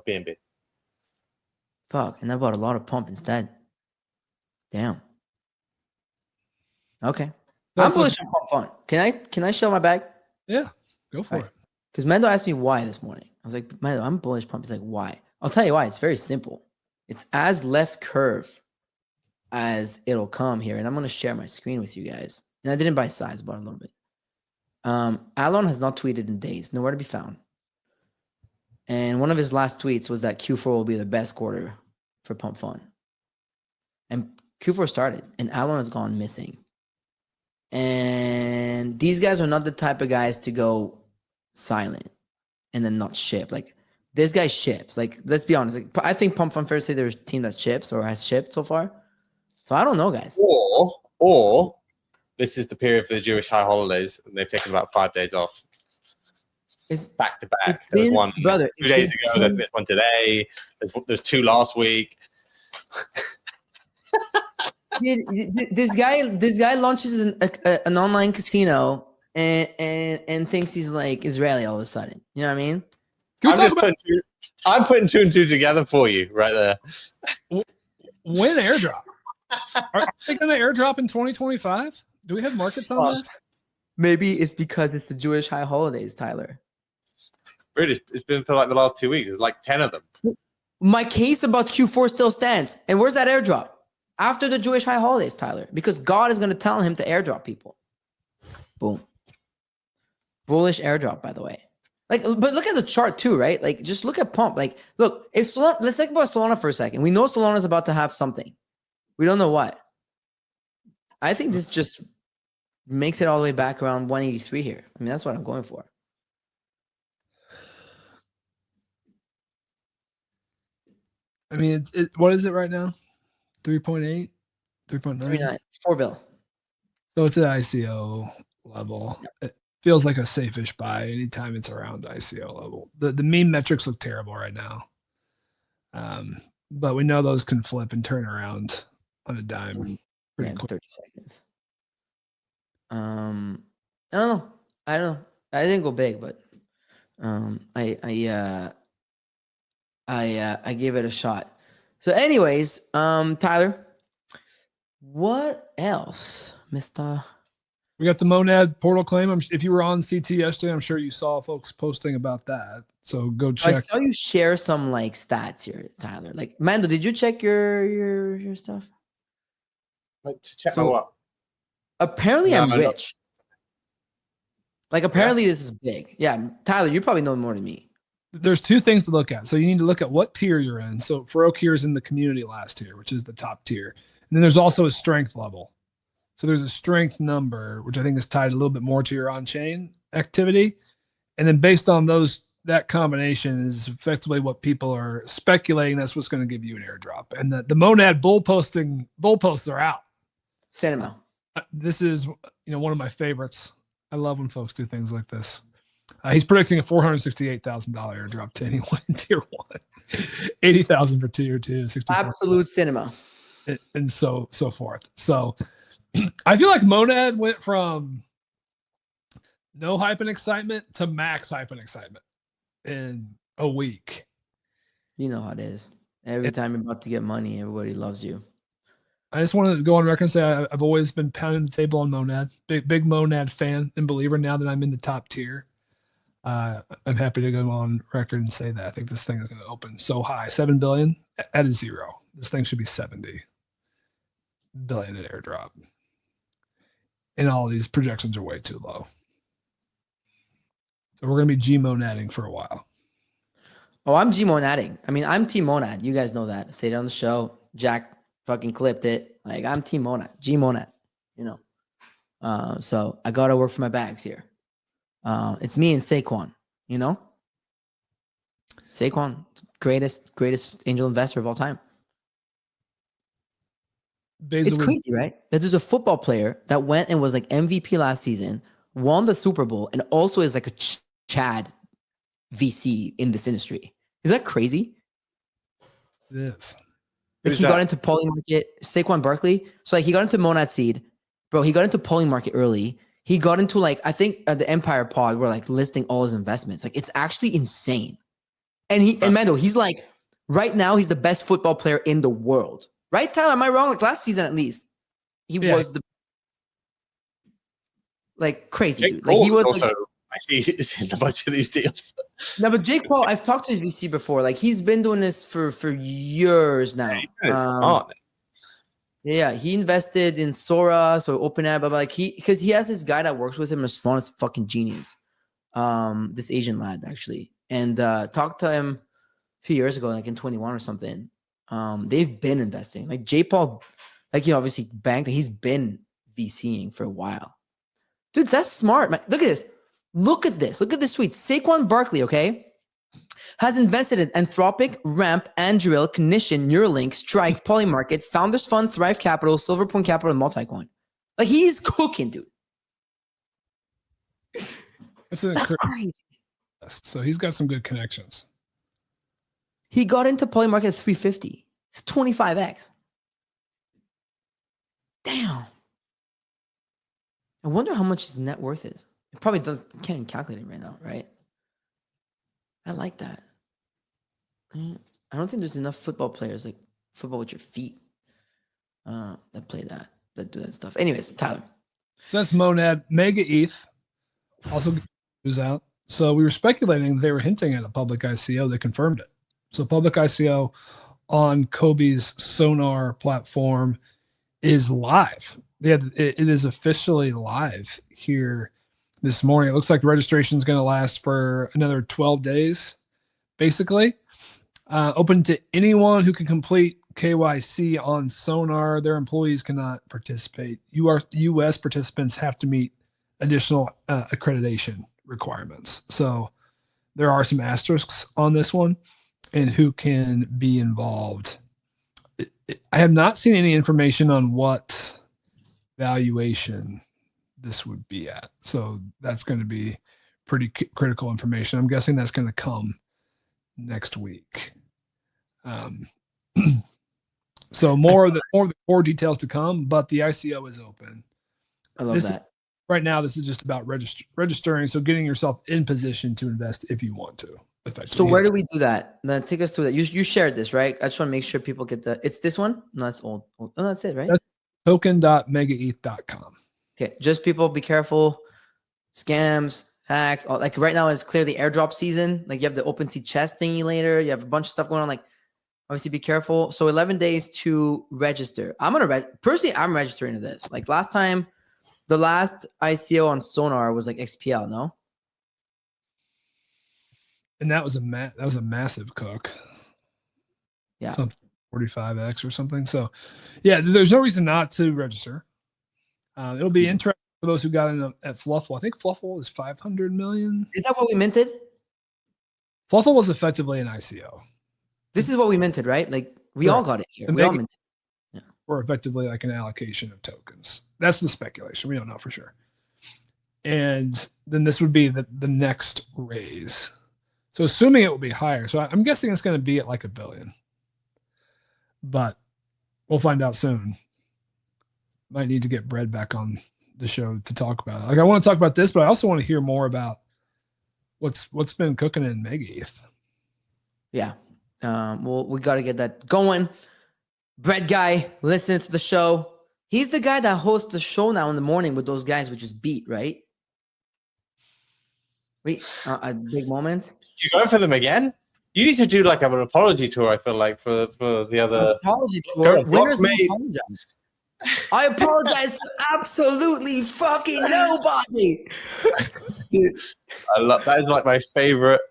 BNB. Fuck, and I bought a lot of pump instead. Damn. Okay. I'm bullish on pump fun. Can I show my bag? Yeah, go for it. Because Mendo asked me why this morning. I was like, Mendo, I'm bullish pump. He's like, why? I'll tell you why. It's very simple. It's as left curve as it'll come here. And I'm going to share my screen with you guys. And I didn't buy size, but a little bit. Alon has not tweeted in days. Nowhere to be found. And one of his last tweets was that Q4 will be the best quarter for pump fun. And Q4 started, and Alon has gone missing. And these guys are not the type of guys to go silent and then not ship. Like, this guy ships. Like, let's be honest. Like, I think Pump Fun Fair say there's a team that ships or has shipped so far. So I don't know, guys. Or this is the period for the Jewish high holidays, and they've taken about 5 days off. It's back to back. There was one 2 days ago. There's this one today. There's 2 last week. This guy launches an online casino and thinks he's like Israeli all of a sudden. You know what I mean? I'm putting 2 and 2 together for you right there. When airdrop? Are they going to airdrop in 2025? Do we have markets on that? Maybe it's because it's the Jewish high holidays, Tyler. It's been for like the last 2 weeks. There's like 10 of them. My case about Q4 still stands. And where's that airdrop? After the Jewish high holidays, Tyler. Because God is going to tell him to airdrop people. Boom. Bullish airdrop, by the way. Like, but look at the chart too, right? Like, just look at pump. Like, look, if Solana, let's think about Solana for a second. We know Solana is about to have something. We don't know what. I think this just makes it all the way back around 183 here. I mean, that's what I'm going for. I mean, what is it right now? 3.8, 3.9, 3.9, 4 bill. So it's at ICO level. It feels like a safe-ish buy anytime it's around ICO level. The meme metrics look terrible right now, but we know those can flip and turn around on a dime pretty quick. 30 seconds. I don't know. I didn't go big, but I gave it a shot. So anyways, Tyler, what else, Mr.? We got the Monad portal claim. If you were on CT yesterday, I'm sure you saw folks posting about that. So go check. I saw you share some like stats here, Tyler. Like, Mando, did you check your stuff? Wait, to check my what? Apparently, I'm rich. Like, apparently, this is big. Yeah, Tyler, you probably know more than me. There's 2 things to look at. So you need to look at what tier you're in. So Farouk here is in the community last tier, which is the top tier. And then there's also a strength level. So there's a strength number, which I think is tied a little bit more to your on-chain activity. And then based on that combination is effectively what people are speculating. That's what's going to give you an airdrop. And the Monad bullposts are out. Cinema. This is one of my favorites. I love when folks do things like this. He's predicting a $468,000 airdrop to anyone in tier 1, 80,000 for tier 2, 64. Absolute cinema, and so forth. So I feel like Monad went from no hype and excitement to max hype and excitement in a week. You know how it is. Every time you're about to get money, everybody loves you. I just wanted to go on record and say I've always been pounding the table on Monad. Big Monad fan and believer now that I'm in the top tier. I'm happy to go on record and say that I think this thing is going to open so high, 7 billion at a 0. This thing should be 70. billion in airdrop. And all these projections are way too low. So we're going to be G-monading for a while. Oh, I'm G-monading. I mean, I'm Team Monad. You guys know that. I say it on the show. Jack fucking clipped it. Like, I'm Team Monad. G-monad, you know. So I got to work for my bags here. It's me and Saquon, you know? Saquon, greatest angel investor of all time. It's crazy, right? That there's a football player that went and was like MVP last season, won the Super Bowl, and also is like a Chad VC in this industry. Is that crazy? It is. Like he got into Polymarket, Saquon Barkley. So like he got into Monad Seed, bro. He got into Polymarket early. He got into like, I think the Empire Pod were like listing all his investments. Like it's actually insane. And Mando, he's like, right now he's the best football player in the world. Right, Tyler? Am I wrong? Like last season, at least, he was the crazy Jake dude. Like he was also. I see he's in a bunch of these deals. No, but Jake Paul, I've talked to his VC before. Like he's been doing this for years now. Yeah, he invested in Sora, so OpenApp, but like because he has this guy that works with him, his phone is fucking genius. This Asian lad actually, and talked to him a few years ago, like in 21 or something. They've been investing. Like J. Paul, like obviously banked. He's been VCing for a while. Dude, that's smart, man. Look at this. Look at this. Look at this tweet. Saquon Barkley, okay, has invested in Anthropic, Ramp, Anduril, Cognition, Neuralink, Strike, Polymarket, Founders Fund, Thrive Capital, Silver Point Capital, and Multicoin. Like he's cooking, dude. That's crazy. So he's got some good connections. He got into Polymarket at 350. It's 25x. Damn. I wonder how much his net worth is. It probably can't even calculate it right now, right? I like that. I don't think there's enough football players like football with your feet that play that do that stuff. Anyways, Tyler. That's Monad. Mega ETH also goes out. So we were speculating they were hinting at a public ICO. They confirmed it. So public ICO on Kobe's Sonar platform is live. Yeah, it is officially live here this morning. It looks like the registration is going to last for another 12 days, basically. Open to anyone who can complete KYC on Sonar. Their employees cannot participate. U.S. participants have to meet additional accreditation requirements. So there are some asterisks on this one and who can be involved. I have not seen any information on what valuation this would be at. So that's going to be pretty critical information. I'm guessing that's going to come next week. So more of the core details to come, but the ICO is open. I love that. Right now, this is just about registering. So getting yourself in position to invest if you want to. So where do we do that? Then take us to that. You shared this, right? I just want to make sure people get it's this one? No, that's old. No, that's it, right? That's token.megaeth.com. Okay, just people be careful. Scams, hacks. Like right now, it's clearly airdrop season. Like you have the OpenSea chest thingy later. You have a bunch of stuff going on. Like obviously be careful. So 11 days to register. Personally, I'm registering to this. Like last time, the last ICO on Sonar was like XPL, no? And that was a massive cook. Yeah. Something 45x or something. So yeah, there's no reason not to register. It'll be interesting for those who got in at Fluffle. I think Fluffle is 500 million. Is that what we minted? Fluffle was effectively an ICO. This is what we minted, right? Like we all got it here. We all minted. Yeah. Or effectively like an allocation of tokens. That's the speculation. We don't know for sure. And then this would be the next raise. So assuming it will be higher. So I'm guessing it's going to be at like $1 billion. But we'll find out soon. Might need to get Brad back on the show to talk about it. Like I want to talk about this, but I also want to hear more about what's been cooking in Mega ETH. Yeah. Well, we got to get that going. Brad guy, listening to the show. He's the guy that hosts the show now in the morning with those guys, which is Beat, right? Wait, big moments. You going for them again? You need to do like an apology tour. I feel like for the other apology tour. Winners may apologize. I apologize to absolutely fucking nobody. Dude, I love that. Is like my favorite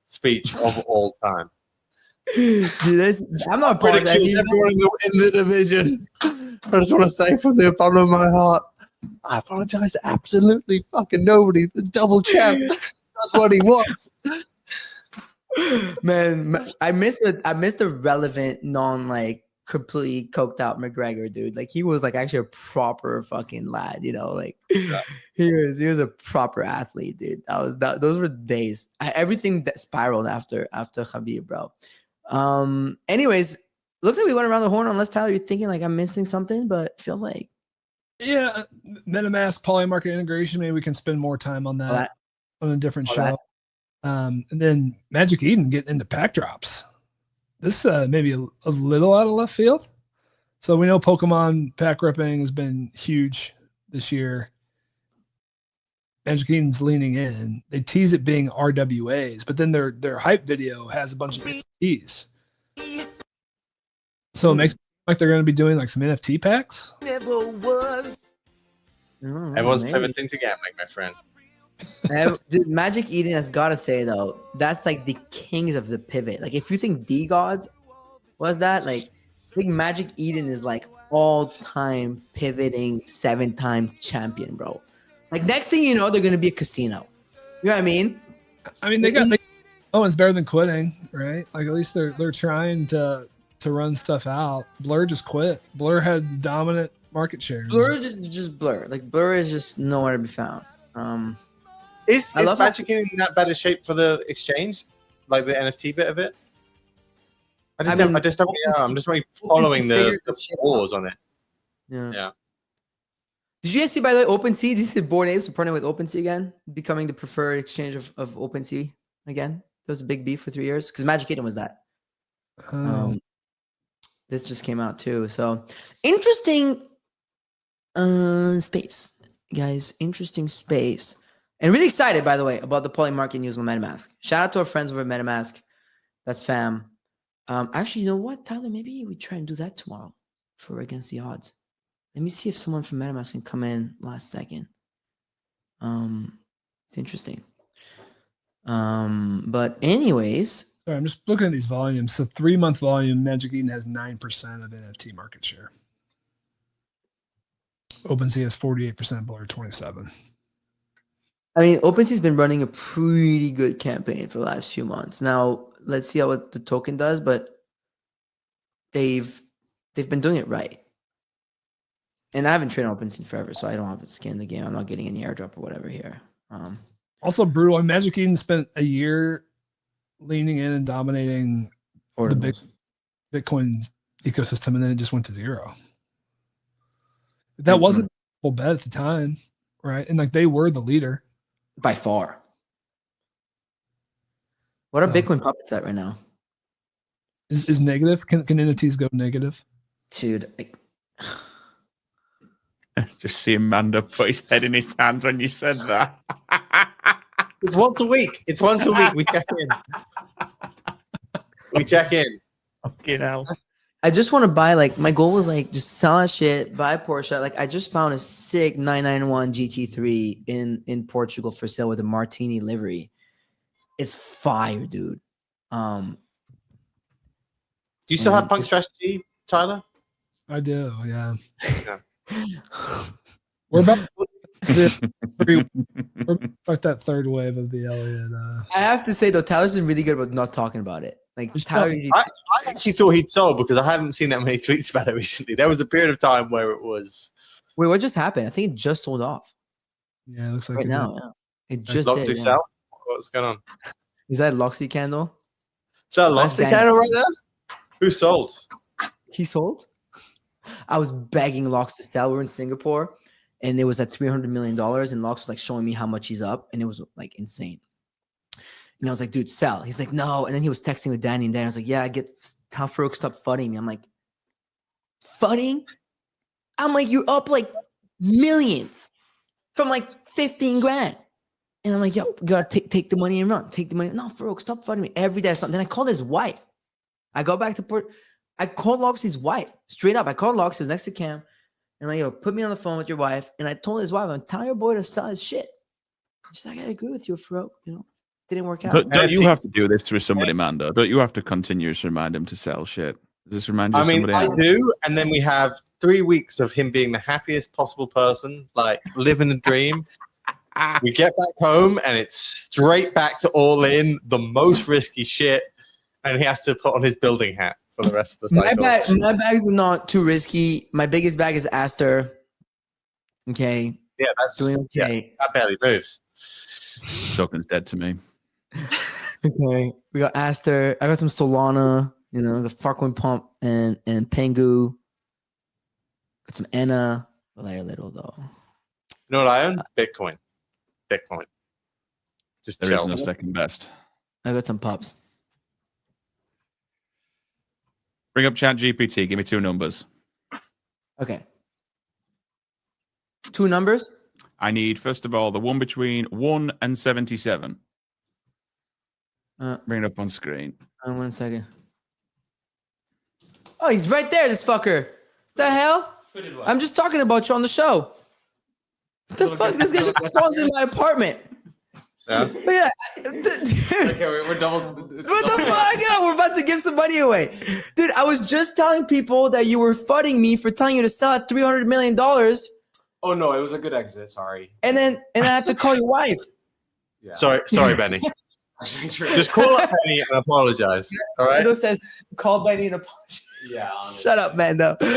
speech of all time. Dude, I'm not apologizing. Everyone in the division. I just want to say from the bottom of my heart, I apologize to absolutely fucking nobody. The double champ. That's what he wants. Man, I missed a relevant, like completely coked out McGregor, dude. Like he was like actually a proper fucking lad, like he was a proper athlete, dude. Those were days. Everything that spiraled after Khabib, bro. Anyways, looks like we went around the horn. Unless Tyler, you're thinking like I'm missing something, but it feels like MetaMask polymarket integration. Maybe we can spend more time on that on a different show. And then Magic Eden getting into pack drops. This maybe a little out of left field. So we know Pokemon pack ripping has been huge this year. Magic Eden's leaning in. They tease it being RWAs, but then their hype video has a bunch of NFTs. So it makes it like they're going to be doing like some NFT packs. Everyone's pivoting to gambling, my friend. Dude, Magic Eden has got to say though, that's like the kings of the pivot. Like if you think D-Gods was that, like I think Magic Eden is like all-time pivoting 7-time champion, bro. Like next thing you know, they're gonna be a casino. You know what I mean? I mean, it's better than quitting, right? Like at least they're trying to run stuff out. Blur just quit. Blur had dominant market shares. Blur is just Blur. Like Blur is just nowhere to be found. Is Magic in that better shape for the exchange, like the NFT bit of it? I'm just really following the wars on it. Yeah. Did you guys see, by the way, OpenSea? Did you see Bored Apes are partnering with OpenSea again, becoming the preferred exchange of OpenSea again? There was a big beef for 3 years because Magic Eden was that. This just came out too. So interesting space, guys. Interesting space. And really excited, by the way, about the poly market news on MetaMask. Shout out to our friends over at MetaMask. That's fam. Actually, you know what, Tyler? Maybe we try and do that tomorrow for Against the Odds. Let me see if someone from MetaMask can come in last second. It's interesting. But anyways. Sorry, I'm just looking at these volumes. So 3-month volume, Magic Eden has 9% of NFT market share. OpenSea has 48%, Blur 27%. I mean, OpenSea's been running a pretty good campaign for the last few months. Now, let's see how the token does, but they've been doing it right. And I haven't traded OpenSea forever, so I don't have a skin in the game. I'm not getting any airdrop or whatever here. Also brutal. Magic Eden spent a year leaning in and dominating the big Bitcoin ecosystem, and then it just went to zero. That wasn't a full bet at the time, right? And like they were the leader. By far. What are Bitcoin puppets at right now? Is negative? Can NFTs go negative? Dude. Just seeing Mando put his head in his hands when you said that. It's once a week. We check in. Fucking hell. I just want to buy, like, my goal was like just sell that shit, buy Porsche. Like, I just found a sick 991 GT3 in Portugal for sale with a Martini livery. It's fire, dude. Do you still have Punk Strategy, Tyler? I do, yeah. We're about that third wave of the Elliott. I have to say though, Tyler's been really good about not talking about it. Like Tyler, I actually thought he'd sold because I haven't seen that many tweets about it recently. There was a period of time where it was. Wait, what just happened? I think it just sold off. Yeah, it looks like right now. Yeah. It just Loxy did. sell? What's going on? Is that Loxy candle? Is that Loxy candle right now? Who sold? He sold. I was begging Lox to sell. We were in Singapore, and it was at $300 million, and Lox was like showing me how much he's up, and it was like insane. And I was like, dude, sell. He's like, no. And then he was texting with Danny, and Danny was like, yeah, tell Farouk stop fudding me. I'm like, fudding? I'm like, you're up like millions from like 15 grand. And I'm like, yo, you gotta take the money and run. Take the money. No, Farouk, stop fudding me. Every day. Then I called his wife. I go back to Port. I called Loxy's wife straight up. I called Loxy. He was next to Cam. And like, yo, put me on the phone with your wife. And I told his wife, I'm telling your boy to sell his shit. She's like, I agree with you, Fro. You know, didn't work out. Don't you have to do this with somebody, Mando? Don't you have to continuously remind him to sell shit? Does this remind you of somebody else? I do, and then we have 3 weeks of him being the happiest possible person, like living a dream. We get back home, and it's straight back to all in, the most risky shit, and he has to put on his building hat for the rest of the cycle. My bags are not too risky. My biggest bag is Aster. Okay. Yeah, that's doing okay. Yeah, that barely moves. Token's dead to me. Okay. We got Aster. I got some Solana, you know, the Farcoin Pump and Pengu. Got some Enna. Very little though. You know what I own? Bitcoin. Just There chill. is no second best. I got some pups. Bring up ChatGPT. Give me 2 numbers. Okay. 2 numbers? I need, first of all, the one between 1 and 77. Bring it up on screen. 1 second. Oh, he's right there, this fucker. The hell? I'm just talking about you on the show. What the fuck? This guy just spawns in my apartment. Yeah. Look at that. Okay, we're double. What the fuck? Yeah, we're about to give some money away. Dude, I was just telling people that you were fudding me for telling you to sell at $300 million. Oh no, it was a good exit. Sorry. And then I have to call your wife. Yeah. Sorry, Benny. Just call up Benny and apologize. All right. It says call Benny and apologize. Yeah. Honestly. Shut up, man. Though. All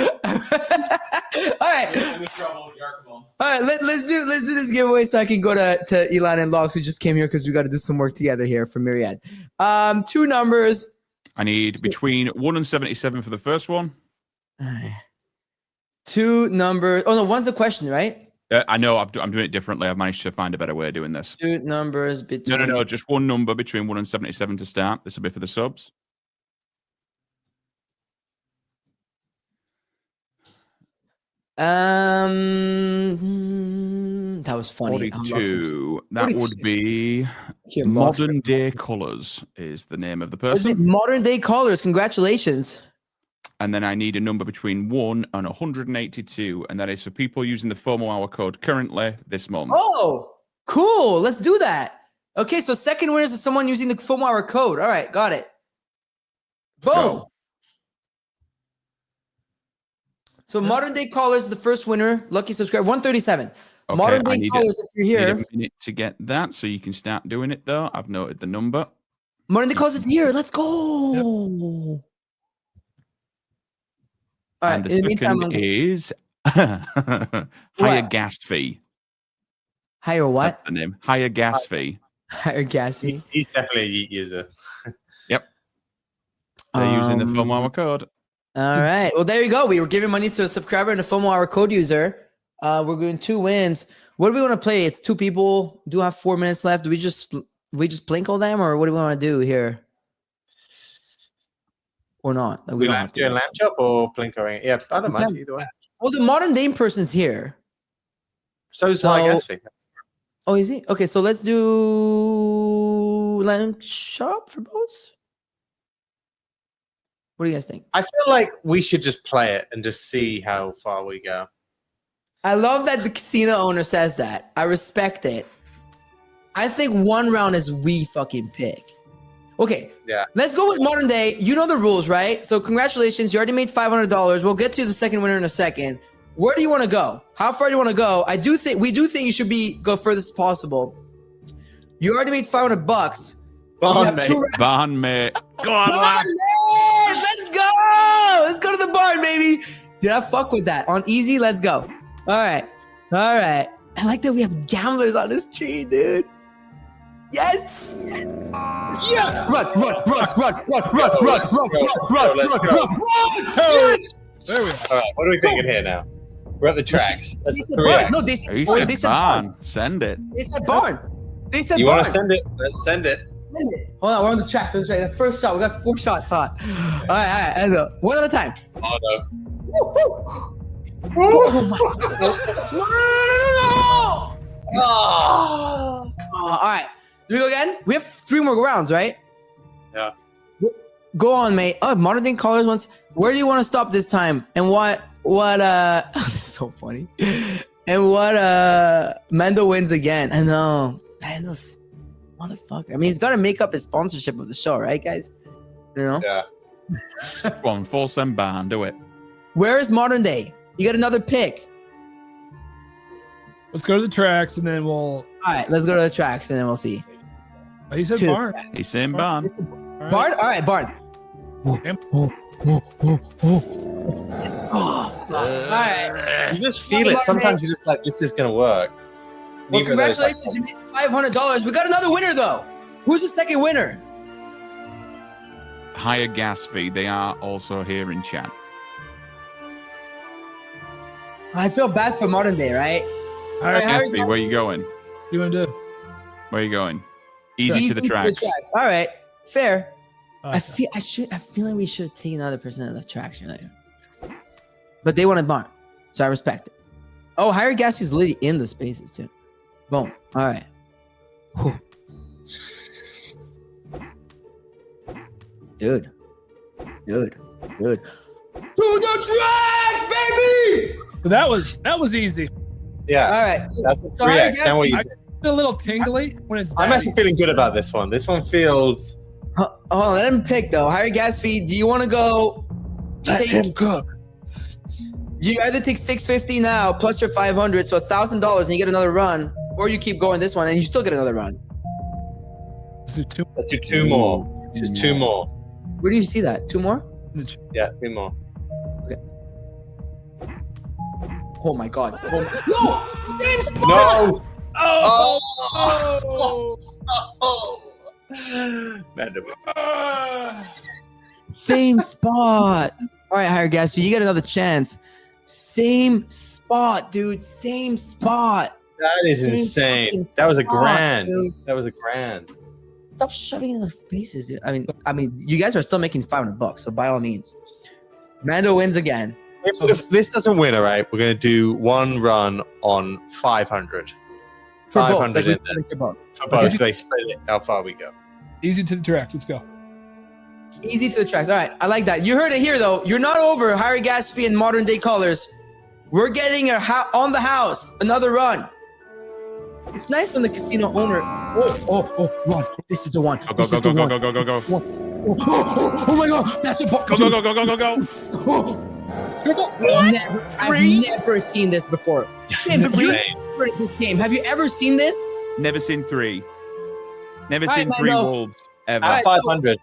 right. I'm in trouble with Yarkabon. All right. Let's do this giveaway so I can go to Elon and Logs who just came here because we got to do some work together here for Myriad. 2 numbers. I need between 1 and 77 for the first one. All right. 2 numbers. Oh no, one's the question, right? I know I'm doing it differently. I've managed to find a better way of doing this. 2 numbers between. No. Just one number between 1 and 77 to start. This will be for the subs. That was funny. 42. That 42. would be Can't lost Modern it. Day Colors is the name of the Is it person. Modern Day Callers? Congratulations. And then I need a number between 1 and 182. And that is for people using the FOMO hour code currently this month. Oh, cool. Let's do that. Okay, so second winners is someone using the FOMO hour code. All right, got it. Boom. Go. So Modern Day Callers is the first winner. Lucky subscriber, 137. Okay, Modern I Day need Callers, if you're Need here. a minute to get that, so you can start doing it though. I've noted the number. Modern Day Callers is here. Let's go. All right. And the in the meantime, second I'm- is higher What? gas fee. higher what? That's the name. Higher gas fee. Higher gas fee. He's definitely a Yeet user. They're using the FOMO hour code. All right. Well, there you go. We were giving money to a subscriber and a FOMO hour code user. We're doing 2 wins. What do we want to play? It's 2 people. Do have 4 minutes left. Do we just plinkle them, or what do we want to do here? Or not? We don't have to. Doing lamp chop or blinkering. Yeah, I don't mind either way. Well, the Modern Day person's here. So is So- high gas fee. Oh, is he? Okay, so let's do lamp chop for both. What do you guys think? I feel like we should just play it and just see how far we go. I love that the casino owner says that. I respect it. I think 1 round is we fucking pick. Okay. Yeah. Let's go with Modern Day. You know the rules, right? So congratulations. You already made $500. We'll get to the second winner in a second. Where do you want to go? How far do you want to go? We do think you should go furthest possible. You already made $500. Barn, mate. Barn, mate. Go on, Barn, lad. man! Let's go! Let's go to the barn, baby. Dude, I fuck with that. On easy, let's go. All right. I like that we have gamblers on this tree, dude. Yes! Yeah! Run! Let's go. Yes! There we are. All right, what are we thinking here now? We're at the tracks. They That's said 3 barn. acts. No, they He said said barn. barn. Send it. They said barn. They said You barn. want to send it? Let's send it. Hold on, we're on the tracks. The first shot. We got 4 shots hot. All right. Let's go. One at a time. Oh no. Oh my god. No! Oh. All right. Do we go again? We have 3 more rounds, right? Yeah. Go on, mate. Oh, Modern Day Callers wants. Where do you want to stop this time? And what this is so funny. And what Mando wins again. I know. Mando's motherfucker. I mean, he's got to make up his sponsorship of the show, right, guys? You know? Yeah. Go on, full send ban, do it. Where is modern day? You got another pick. Let's go to the tracks and then we'll. All right, let's go to the tracks and then we'll see. He said Two. barn. He's saying ban. Bard? All right, Bard. Yep. All right. You just feel it. Sometimes you're just like, this is gonna work. Well, Neither of those, like, congratulations. You made $500. We got another winner, though. Who's the second winner? Higher gas fee. They are also here in chat. I feel bad for modern day, right? All right, Harry Gas fee, where are you going? what do you want to do? Where are you going? Easy to the tracks. All right, fair. Okay. I feel like we should take another percent of the tracks right there. But they wanted barn, so I respect it. Oh, higher gas is literally in the spaces too. Boom. All right. Whew. Dude. To the tracks, baby! So that was easy. Yeah. All right. That's So higher 3x. gas Now what you I- A little tingly when it's. I'm that actually easy. feeling good about this one. This one feels. Hold on, let him pick though. Higher gas fee. Do you want to go? Cook. You either take 650 now plus your 500, so $1,000, and you get another run, or you keep going this one and you still get another run. Let's do two. Let's do two more. Just two more. Where do you see that? Two more? Yeah, two more. Oh my god! No, same spot. No. Oh! Oh. Mando. Same spot. All right, higher gas fee. You get another chance. Same spot, dude. Same spot. That is Same insane. fucking That was a spot, grand. dude. That was a grand. Stop shoving it in their faces, dude. I mean, you guys are still making $500, so by all means, Mando wins again. If this doesn't win, all right, we're gonna do one run on 500. For both. 500 Like, we in split it for both. For both, they split it. How far we go? Easy to the tracks. Let's go. Easy to the tracks. All right, I like that. You heard it here, though. You're not over higher gas fee and modern day colors. We're getting on the house another run. It's nice when the casino owner. Run! This is the one. Go. Oh my god, that's a Go. Triple. I've never seen this before. Tim, have you Insane. ever heard of this game? Have you ever seen this? Never seen three. Never All seen right, three Mando. wolves ever. All right, 500.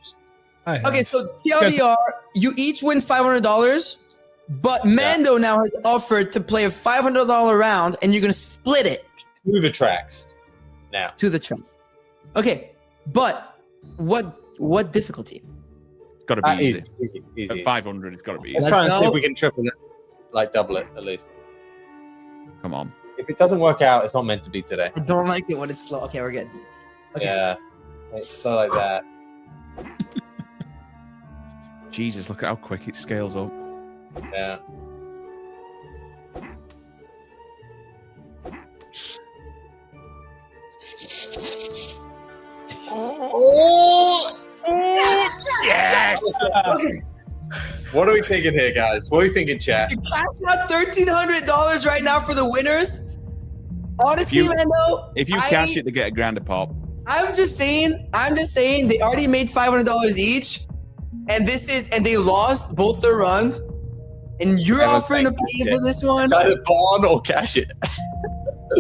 Okay, so TLDR, you each win $500, but Mando now has offered to play a $500 round, and you're gonna split it Through the tracks. Now. to the trump. Okay, but what difficulty? It's got to be easy. Easy. At 500, it's got to be Let's easy. try and see go. if we can triple it. Like double it, at least. Come on. If it doesn't work out, it's not meant to be today. I don't like it when it's slow. Okay, we're good. Okay. Yeah. It's slow like that. Jesus, look at how quick it scales up. Yeah. Yes! Okay. What are we thinking here, guys? What are we thinking, chat? Cash out $1,300 right now for the winners. Honestly, If you- Mando, If you cash it, they get a grand a pop. I'm just saying, they already made $500 each, and they lost both their runs, and you're Everyone's offering to like, pay for this one. It's either bond or cash it.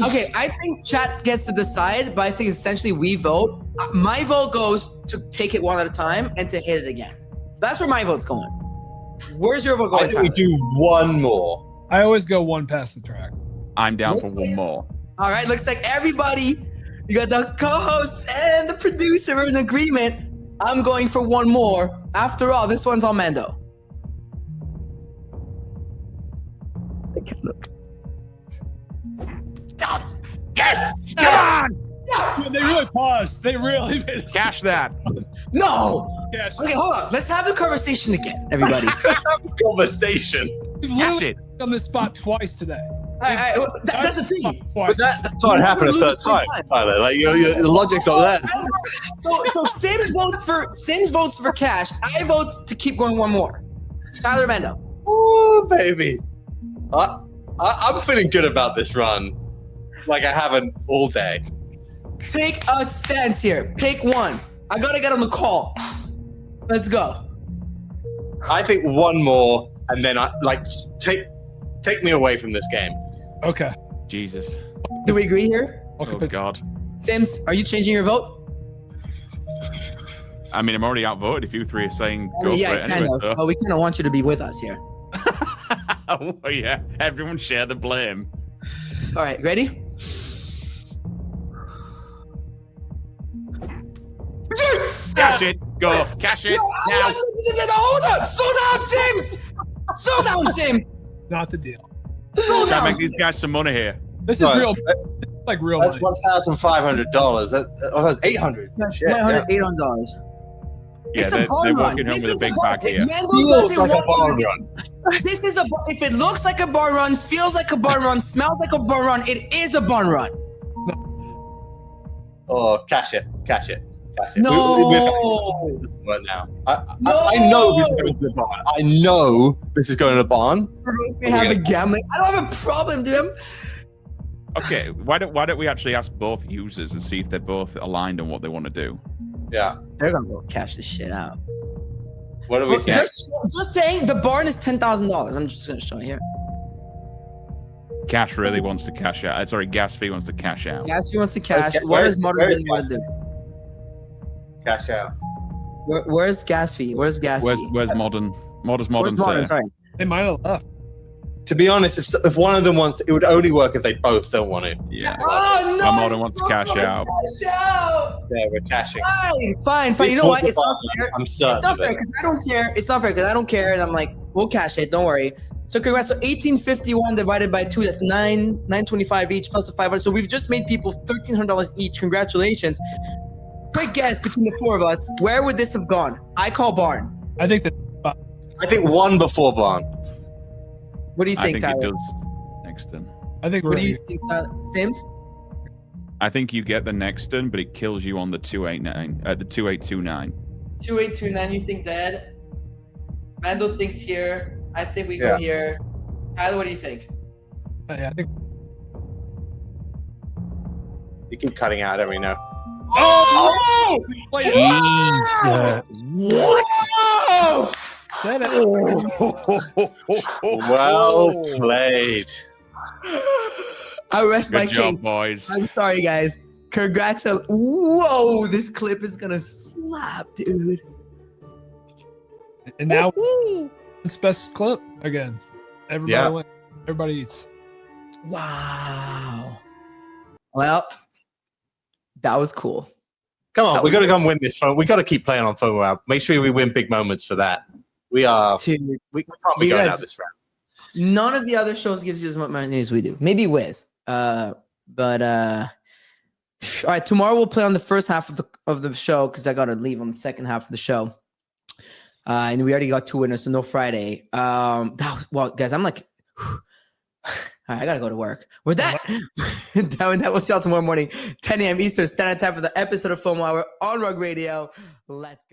Okay, I think chat gets to decide, but I think essentially we vote. My vote goes to take it one at a time and to hit it again. That's where my vote's going. Where's your vote I going, think we Tyler? do one more. I always go one past the track. I'm down Looks for one like- more. All right, looks like everybody, you got the co-host and the producer are in agreement. I'm going for one more. After all, this one's on Mando. Look. Yes! Come on! They really paused. They really made us Cash that. No! cash. Okay, hold on. Let's have the conversation again, everybody. Let's have a conversation. We've Cash literally it. been on this spot twice today. All right, that's the thing. Twice. But that's not happen a third time, Tyler. Like the logic's not there. So Sims votes for cash. I vote to keep going one more. Tyler Mando. Oh, baby. I'm feeling good about this run, like I haven't all day. Take a stance here. Pick one. I gotta get on the call. Let's go. I think one more, and then take me away from this game. Okay. Jesus. Do we agree here? Okay. Oh God. Sims, are you changing your vote? I mean, I'm already outvoted if you three are saying go for Yeah, it kind anyway. of. So. But we kind of want you to be with us here. Oh yeah, everyone share the blame. All right, ready? Cash it, go, cash it now. Hold up! Slow down, Sims! Slow down, Sims! Not the deal. Slow Try to down. make these guys some money here. This is Right. real. Like real That's money. $1,500. That's 800. Shit, yeah. $800. Yeah, It's a they're barn run. walking home This with a is big barn- bag here. Mando Feels doesn't like a want- barn run. This is if it looks like a barn run, feels like a barn run, smells like a barn run, it is a barn run. Oh, cash it. No. Right now. I know this is going to the barn. I know this is going to the barn. We have a gambling. I don't have a problem, dude. Okay, why don't we actually ask both users and see if they're both aligned on what they want to do? Yeah. They're gonna go cash this shit out. What do we get? Just saying, the barn is $10,000. I'm just gonna show you here. Cash really wants to cash out. Sorry, Gas Fee wants to cash out. Gas fee wants to cash. Where's- What does Modern where's really want Gas? to do? Cash out. Where's gas fee? Where's gas Where's fee? Modern? Modern Where's Modern? say? Sorry. They might have left. To be honest, if one of them wants to, it would only work if they both don't want it. Yeah. Oh no! Modern wants to cash out. Cash out. Yeah, we're cashing. Fine. This You know what? was It's not fun. fair. I'm certain. It's not of fair it. because I don't care. It's not fair because I don't care, and I'm like, we'll cash it. Don't worry. So congrats. So 1851 divided by 2, that's 925 each plus the 500. So we've just made people $1,300 each. Congratulations. Quick guess between the four of us. Where would this have gone? I call barn. I think that. I think one before barn. What do you I think, think it Tyler? does next turn. I think What we're. do you think, Sims? I think you get the next turn, but it kills you on the 289, the 2829. 2829, you think dead? Mando thinks here. I think we go Yeah. here. Tyler, what do you think? Yeah, I think. You keep cutting out. I don't really know. Oh! What? Oh! Said it. Well played. I rest my Good job, case. boys. I'm sorry, guys. Congratulations. Whoa, this clip is gonna slap, dude. And now it's best clip again. Everybody Yeah. wins. Everybody eats. Wow. Well, that was cool. Come on, That we got to was- come win this phone. We got to keep playing on FOMO out. Make sure we win big moments for that. We are. Dude, We can't be You going guys- out this round. none of the other shows gives you as much money as we do. Maybe Wiz. All right, tomorrow we'll play on the first half of the show because I gotta leave on the second half of the show. And we already got 2 winners, so no Friday. Well, guys, I'm like, all right, I gotta go to work. With that, that will see y'all tomorrow morning, 10 a.m. Eastern Standard Time for the episode of FOMO Hour on Rug Radio. Let's go.